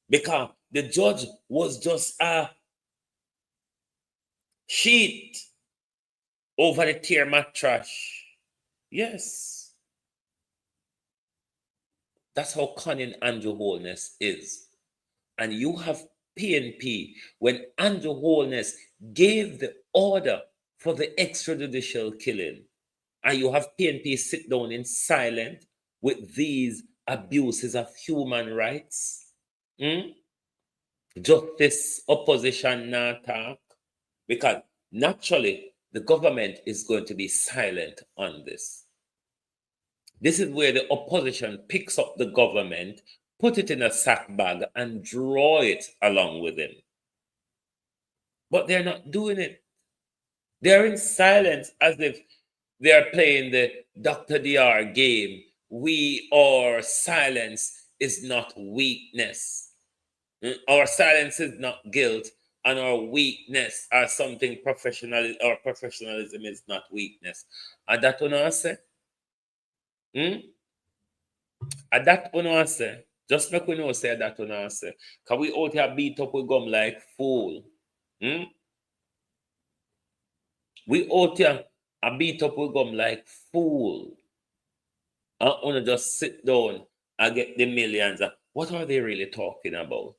Because the judge was just a sheet over the tear mattress. Yes. That's how cunning Andrew Holness is. And you have PNP, when Andrew Holness gave the order for the extrajudicial killing, and you have PNP sit down in silence with these abuses of human rights. Justice opposition not talk, because naturally the government is going to be silent on this. This is where the opposition picks up the government, put it in a sack bag, and draw it along with him. But they're not doing it. They're in silence as if they're playing the Dr. DR game. Our silence is not weakness. Our silence is not guilt, and our weakness or something our professionalism is not weakness. And that one I say. And that one I say. Just make we know say that one I say. Cause we out here beat up with gum like fool. We out here beat up with gum like fool. And wanna just sit down and get the millions. What are they really talking about?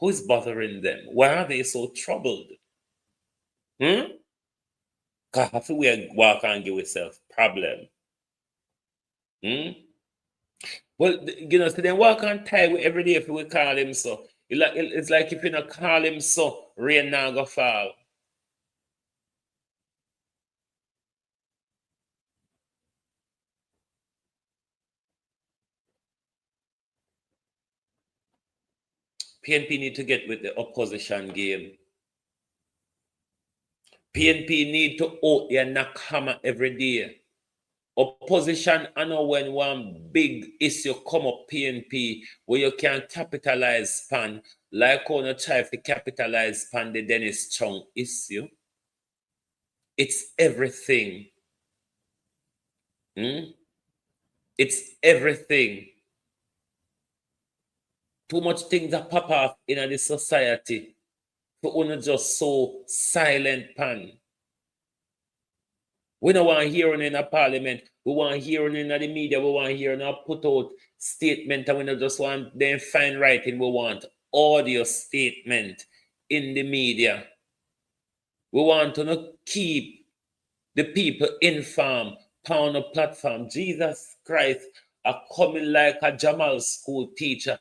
Who is bothering them? Why are they so troubled? Cause if we walk and give yourself problem. Well, you know, so then walk and tie with every day if we call him so. It's like if you not call him so, rain now go fall. PNP need to get with the opposition game. PNP need to out there knock hammer every day. Opposition, I know when one big issue come up PNP where you can capitalize pan, like on a try to capitalize pan the Dennis Chung issue. It's everything. It's everything. Too much things that pop off in the society for only just so silent pan. We don't want hearing in a parliament. We want hearing in the media. We want hearing a put out statement. And we don't just want them fine writing. We want audio statement in the media. We want to not keep the people informed on a platform. Jesus Christ are coming like a Jamal school teacher.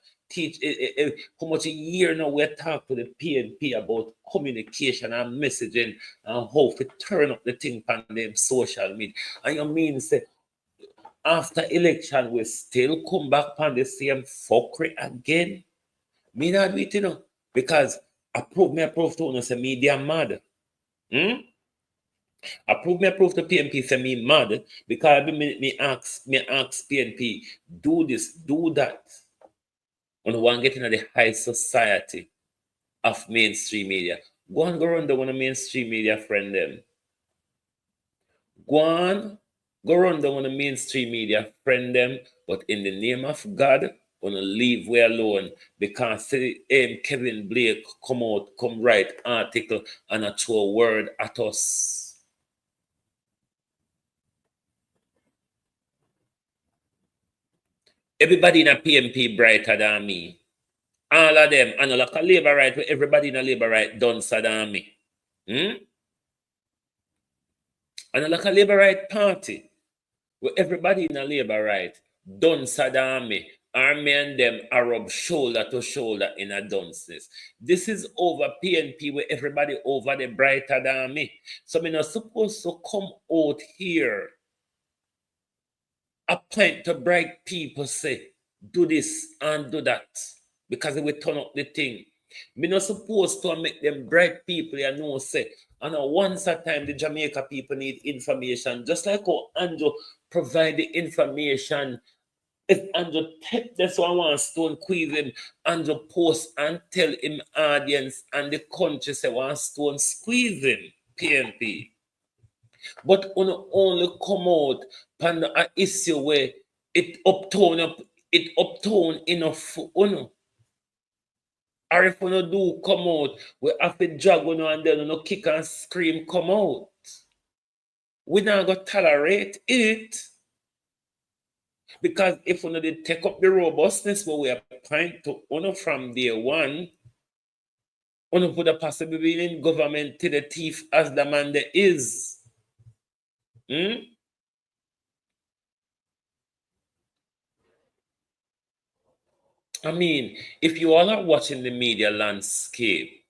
How much a year now we talk to the PNP about communication and messaging and how to turn up the thing on them social media. And you mean say after election we still come back on the same fuckery again? Me not do it, you know, because I prove to you say media mad. I prove to PNP say me mad because me ask PNP do this, do that. And one getting into the high society of mainstream media. Go run down on a mainstream media friend them. Go run down on a mainstream media friend them, but in the name of God, wanna leave we alone because Kevin Blake come write article and a throw word at us. Everybody in a PNP brighter than me. All of them, and like a labor right, where everybody in a labor right done than me. And like a labor right party, where everybody in a labor right done than me. Army and them are rub shoulder to shoulder in a dunceness. This is over PNP where everybody over the brighter than me. So I'm not supposed to come out here a point to bright people say, do this and do that. Because they will turn up the thing. Me not supposed to make them bright people you know say. And once a time the Jamaica people need information. Just like how Andrew provide the information If Andrew take this one stone quiz him, Andrew post and tell him audience and the country say one stone squeeze him, PNP. But only come out pan an issue where it uptone enough for uno. Or if uno do come out, we have to drag uno and then uno kick and scream come out. We not gonna tolerate it. Because if uno did take up the robustness what we are applying to uno from day one, uno put a possibility in government to the thief as the man there is. I mean, if you all are watching the media landscape,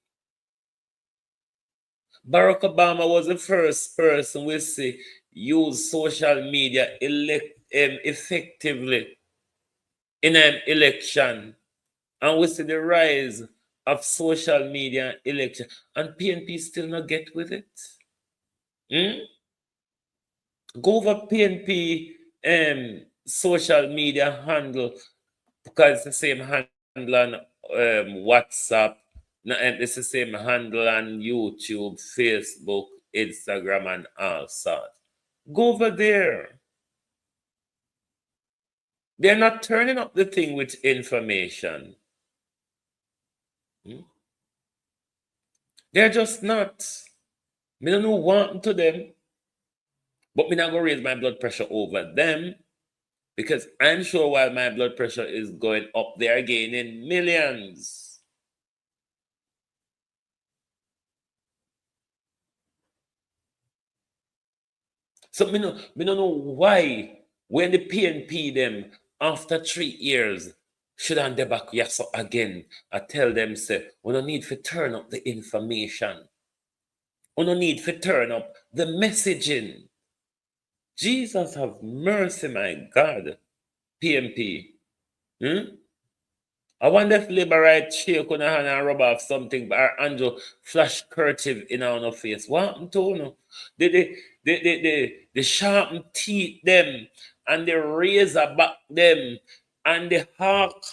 Barack Obama was the first person we see use social media effectively in an election. And we see the rise of social media election. And PNP still not get with it. Go over PNP social media handle because it's the same handle on WhatsApp. It's the same handle on YouTube, Facebook, Instagram, and all sorts. Go over there. They're not turning up the thing with information. They're just not. Me don't know what happened to them. But me not gonna raise my blood pressure over them. Because I'm sure while my blood pressure is going up, they are gaining millions. So me don't know why when the PNP them after 3 years should on the back yes again. I tell them say we don't need to turn up the information. We don't need to turn up the messaging. Jesus have mercy, my God. PNP. I wonder if Labour right shake on a hand and rub off something, but our Andrew flash kerchief in our face. What happened to you? The sharpen teeth them and the razor back them and the hawk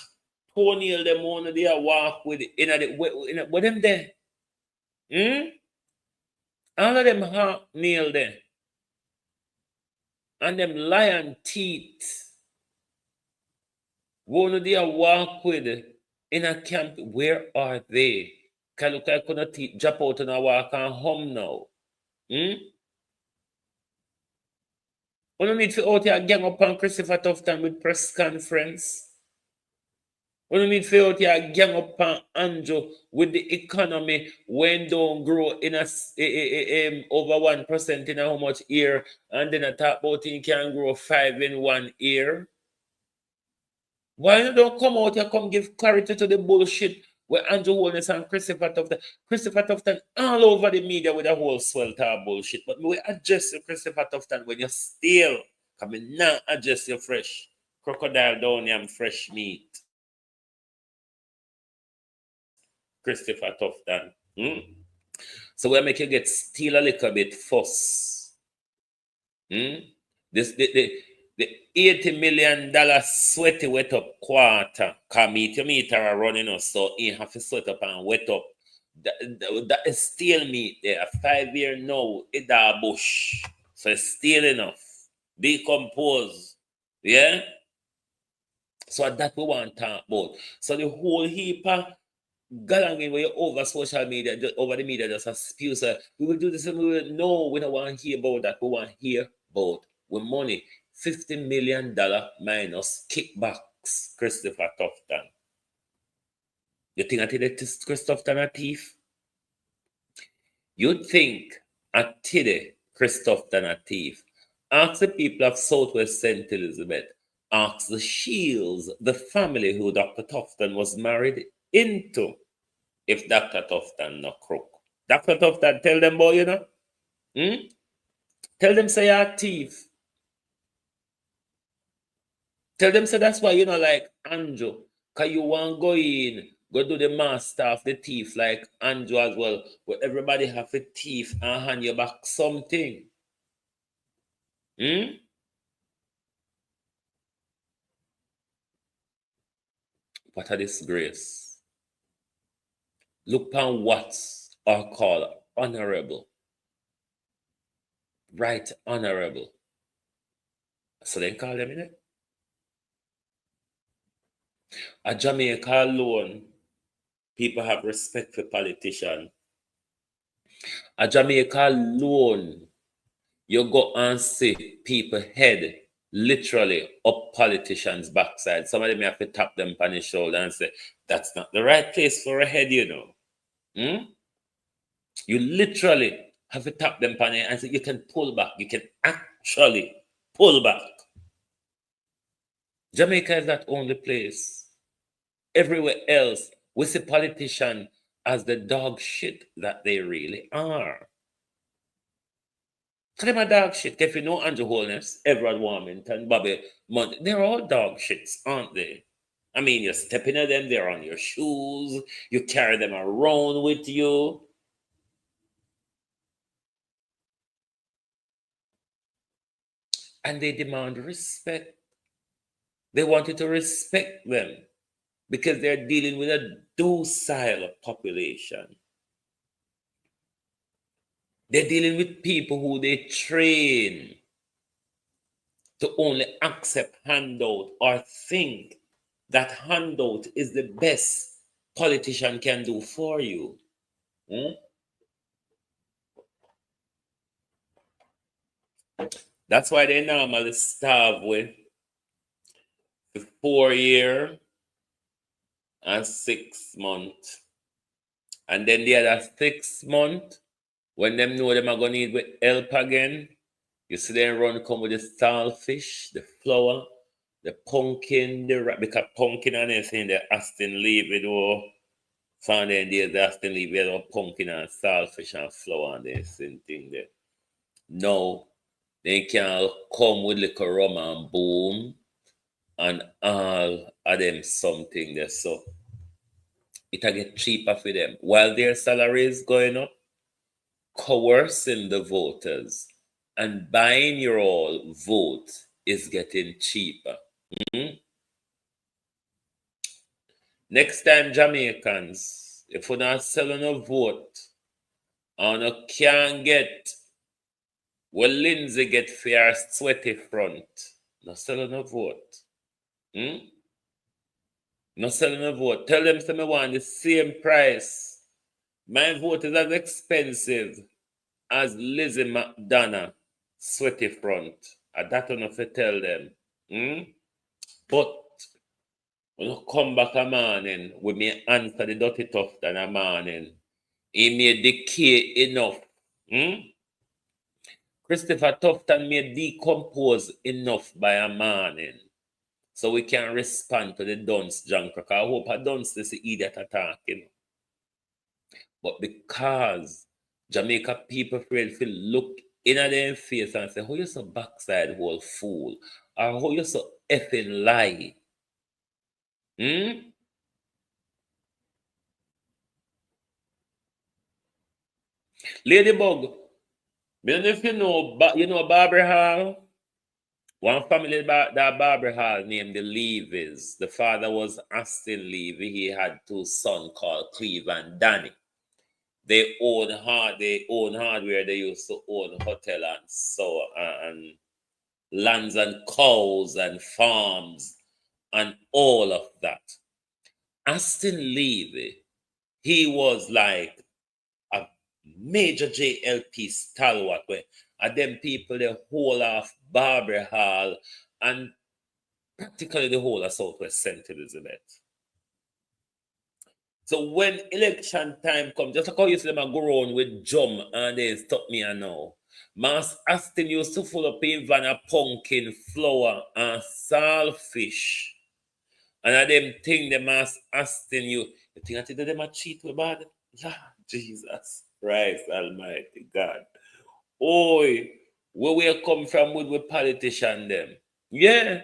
toenail them on they walk with with them there. All of them hawk nail there. And them lion teeth. One they walk with in a camp, where are they? Can look like gonna drop out and walk and home now. We don't need to out here gang up on Christopher Tufton with press conference. We don't need to out here gang up on Andrew with the economy when don't grow in over 1% in how much year, and then I talk about it can grow 5 in 1 year. Why you don't come out here, come give clarity to the bullshit where Andrew Holness and Christopher Tufton all over the media with a whole swelter of bullshit. But we adjust you, Christopher Tufton, when you steal. Come in now, adjust your fresh crocodile down yam fresh meat. Christopher Tufton. So we make you get steal a little bit fuss. The $80 million sweaty wet up quarter. Cause meter are running us, so you have to sweat up and wet up. That is still meat there. 5 year now, it's a bush. So it's still enough. Decompose. Yeah? So that we want to talk about. So the whole heap of galanging where you over social media, over the media, just a spew. So we will do this and we will know we don't want to hear about that. We want to hear about with money. $50 million minus kickbacks, Christopher Tufton. You think I tell you Christopher Tufton a thief? You'd think I tell you Christopher Tufton a thief. Ask the people of Southwest St. Elizabeth. Ask the Shields, the family who Dr. Tufton was married into, if Dr. Tufton no crook. Dr. Tufton, tell them, boy, you know? Tell them say you're a thief. Tell them, so that's why you know, like Andrew, because you want to go in, go do the master of the thief, like Andrew as well, where everybody have a thief and hand you back something. What a disgrace. Look upon what are called honorable. Right honorable. So they call them in it. A Jamaica alone, people have respect for politicians. A Jamaica alone, you go and see people head literally up politicians' backside. Some of them have to tap them on the shoulder and say, that's not the right place for a head, you know. You literally have to tap them on it and say, you can pull back. You can actually pull back. Jamaica is that only place. Everywhere else, we see politicians as the dog shit that they really are. So them are dog shit. If you know Andrew Holness, Everard Warmington, Bobby Monty, they're all dog shits, aren't they? I mean, you're stepping at them, they're on your shoes, you carry them around with you. And they demand respect. They want you to respect them because they're dealing with a docile population. They're dealing with people who they train to only accept handout or think that handout is the best politician can do for you. That's why they normally start with the 4 year and 6 month. And then the other 6 month, when them know them are going to need with help again, you see them run come with the starfish, the flour, the pumpkin, because pumpkin and everything, the Aston leave it all. Found then there's the Aston leave it all, pumpkin and starfish and flour and the same thing there. No, they can come with little rum and boom and all of them something there. So it'll get cheaper for them. While their salary is going up, coercing the voters and buying your all vote is getting cheaper. Next time, Jamaicans, if we're not selling a vote, and you can't get what Lindsay get for her sweaty front, not selling a vote. Not selling a vote. Tell them some want the same price. My vote is as expensive as Lizzie McDonough sweaty front. That enough to tell them. But when you come back a morning, we may answer the dirty tough than a morning. He may decay enough. Christopher Tufton may decompose enough by a morning. So we can respond to the dunce junk. I hope a dunce is the idiot attacking. But because Jamaica people afraid to look in at their face and say, how you so backside whole fool? Or how you so effing lie? Ladybug, I don't know if you know Barbary Hall. One family that Barbary Hall named the Leavies. The father was Aston Levy. He had 2 sons called Cleve and Danny. They own hardware. They used to own hotel and so and lands and cows and farms and all of that. Aston Levy, he was like a major JLP stalwart where them people they whole of Barbary Hall and practically the whole of Southwest St. Elizabeth. So when election time comes, just like how you see them go around with jump and they stop me and now. Mass Aston used to full up in van of pumpkin, flour, and saltfish. And I them think the Mass Aston you think I think them a cheat with bad? Lord Jesus Christ Almighty God. Oi, where we come from with politician them? Yeah.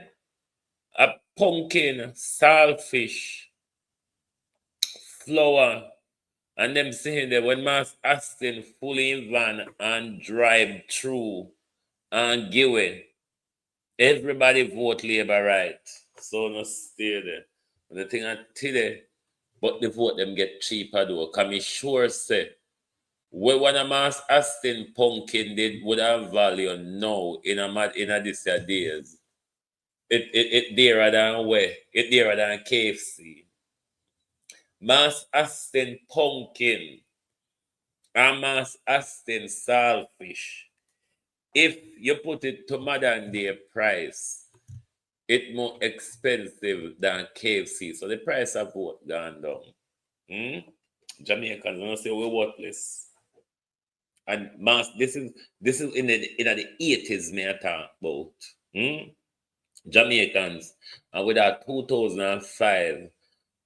A pumpkin, saltfish, flour, and them saying that when Mass Aston fully in van and drive through and give it, everybody vote Labour right. So no stay there. And the thing I tell you, but the vote them get cheaper though. Can me sure say, when one of Mass Aston Pumpkin did would have value now in a this year days. It dearer than where? It dearer than KFC. Mass Aston Pumpkin and Mass Aston Saltfish. If you put it to modern day price, it's more expensive than KFC. So the price of what gone down. Jamaicans don't say we're worthless. And Mass, this is in the 80s me I talk about. Jamaicans, and with that 2005,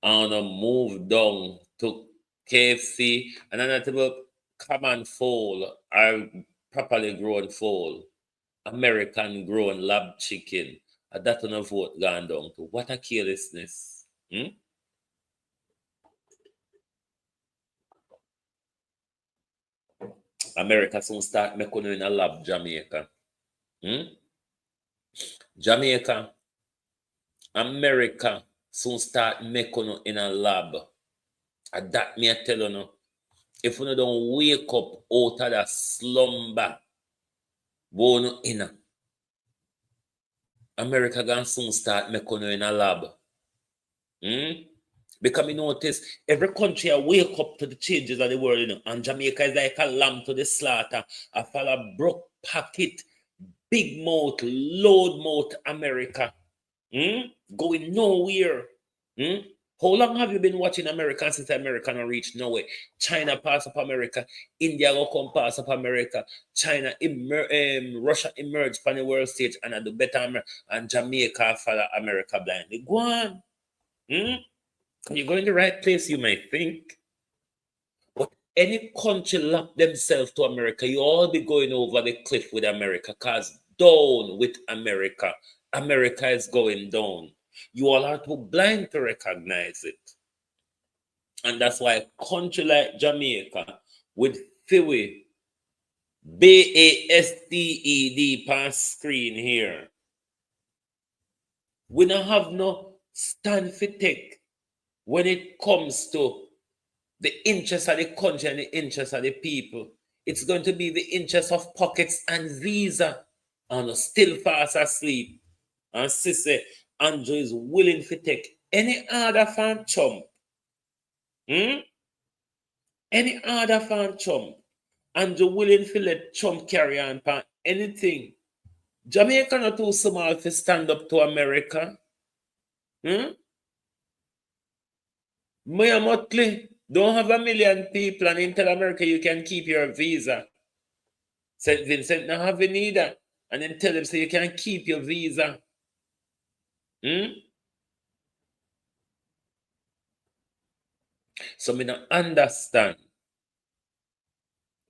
and moved down to KFC, and then about common fowl or properly grown fowl, American grown lab chicken, and that on a vote gone down to. What a carelessness. America soon start making in a lab, Jamaica. Jamaica, America soon start making in a lab. And that me I tell you no. If you don't wake up out of that slumber, go in. America gonna soon start making in a lab. Because we notice every country wake up to the changes of the world, and Jamaica is like a lamb to the slaughter. I follow broke pocket, big mouth, load mouth America. Going nowhere. How long have you been watching America since America not reached nowhere? China pass up America, India will come pass up America, China Russia emerged from the world stage and I do better, and Jamaica follow America blindly. Go on. You're going the right place, you might think. But any country lock themselves to America, you all be going over the cliff with America, because down with America. America is going down. You all are too blind to recognize it. And that's why a country like Jamaica with FIWI, BASTED past screen here, we don't have no stand for take when it comes to the interest of the country and the interest of the people. It's going to be the interest of pockets and visa. And still fast asleep. And Sissy, Andrew is willing to take any other fan chump. Any other fan chump. Andrew willing to let chump carry on for anything. Jamaica not too small to stand up to America. Maya Motley don't have 1 million people and in tell America you can keep your visa. St. Vincent not have it neither. And then tell them so you can keep your visa. So me not understand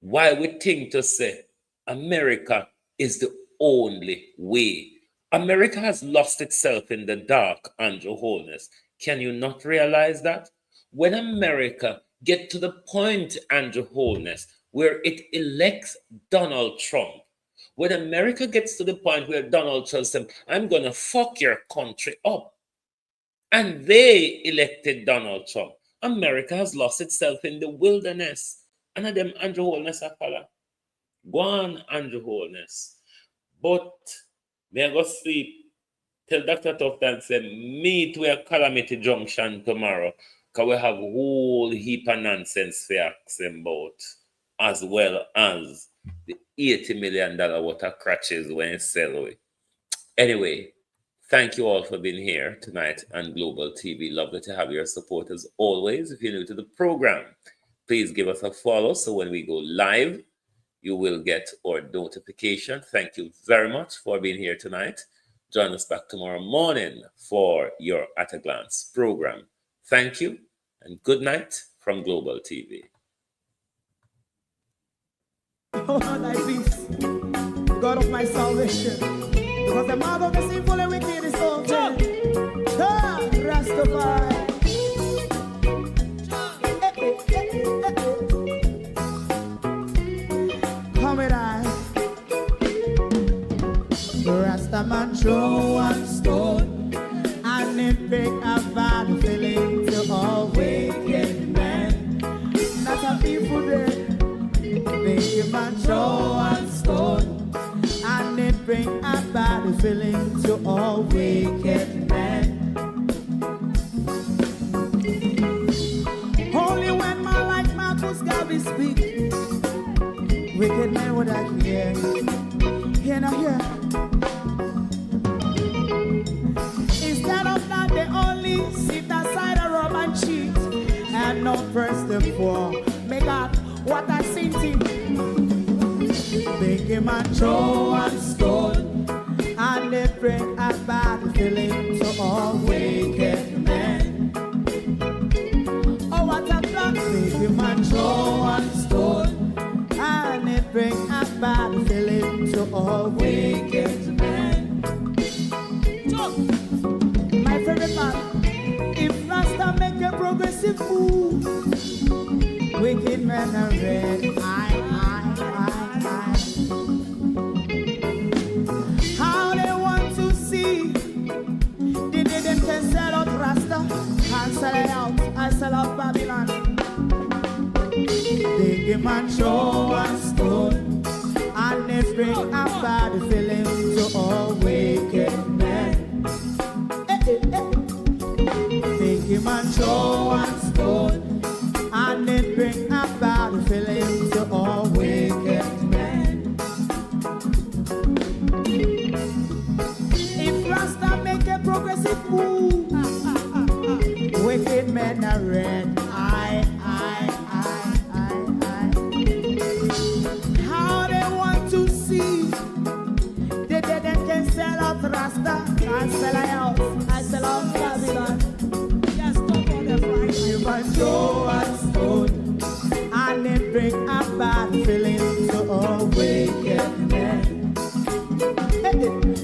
why we think to say America is the only way. America has lost itself in the dark, Andrew Holness. Can you not realize that? When America get to the point, Andrew Holness, where it elects Donald Trump, when America gets to the point where Donald Trump says, I'm going to fuck your country up, and they elected Donald Trump, America has lost itself in the wilderness. And of them, Andrew Holness, I follow. Go on, Andrew Holness. But may I go sleep. Tell Dr. Tufton, say, meet we a Calamity Junction tomorrow, because we have a whole heap of nonsense to ask them about, as well as the $80 million worth of crutches when it sell away. Anyway, thank you all for being here tonight on Global TV. Lovely to have your support as always. If you're new to the program, please give us a follow so when we go live, you will get our notification. Thank you very much for being here tonight. Join us back tomorrow morning for your At a Glance program. Thank you and good night from Global TV. Oh, thy peace, God of my salvation, because the mouth of the sinful and wicked is open. Rastafari. Come with I. Rastaman throw one stone and it break a bad make him a throw one stone, and it bring a bad feeling to all wicked men. Only when man like Marcus Garvey speak, wicked men would I hear. Hear now hear. Instead of that, they only sit aside and rub and cheat, and not first and four. Make out what I seen to. Make him a throw and stone, and they bring a bad feeling to all wicked men. Oh, what a plan! Make him a throw and stone, and it bring a bad feeling to all wicked men. So, my favorite man, if Rasta make a progressive move, wicked men are red. How they want to see the day them can sell out Rasta and sell it out and sell out Babylon. They give man show and stone, and they bring a bad feeling to all wicked men. They give man show and stone, and they bring a bad feeling to all wicked men. If Rasta make a progressive move, wicked men are red. How they want to see the dead can sell out Rasta and sell out. I sell out Babylon. Just stop on the Friday. You might show and stone, and it bring a bad feeling to all wicked men.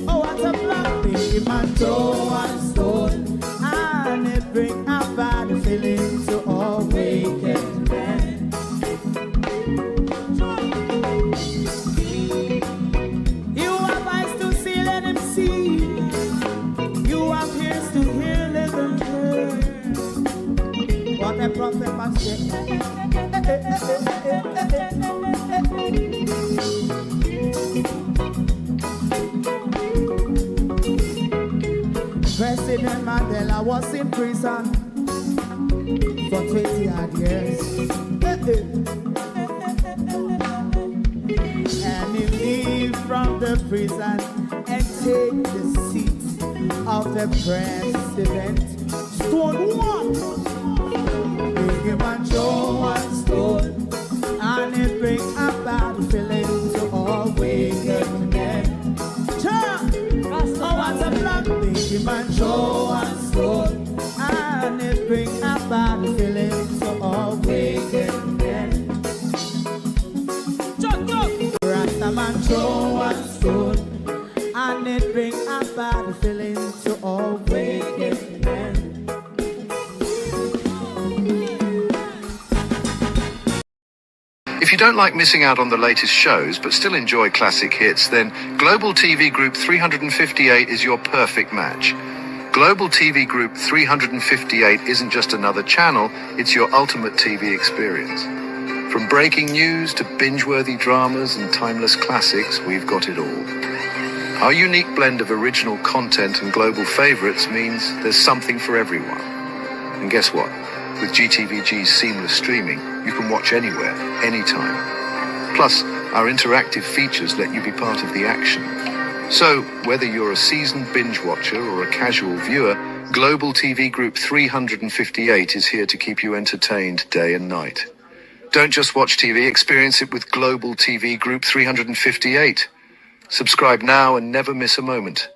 Oh, what a black thing, man, show and stone, and it bring a bad feeling to all wicked men. You have eyes to see, let him see. You have ears to hear, let them hear. What a prophet must say. President Mandela was in prison for 20 odd years. And he leave from the prison and take the seat of the president. Stone one, big him and show one stone, and it bring a bad feeling to all wicked men. Oh, what's a black big him and show one stone, and it bring a bad feeling to all wicked men. Rasta man show one stone, and it bring a bad feeling to all wicked men. If you don't like missing out on the latest shows but still enjoy classic hits, then Global TV Group 358 is your perfect match. Global TV Group 358 isn't just another channel, it's your ultimate TV experience. From breaking news to binge-worthy dramas and timeless classics, we've got it all. Our unique blend of original content and global favorites means there's something for everyone. And guess what? With GTVG's seamless streaming, you can watch anywhere, anytime. Plus, our interactive features let you be part of the action. So, whether you're a seasoned binge watcher or a casual viewer, Global TV Group 358 is here to keep you entertained day and night. Don't just watch TV, experience it with Global TV Group 358. Subscribe now and never miss a moment.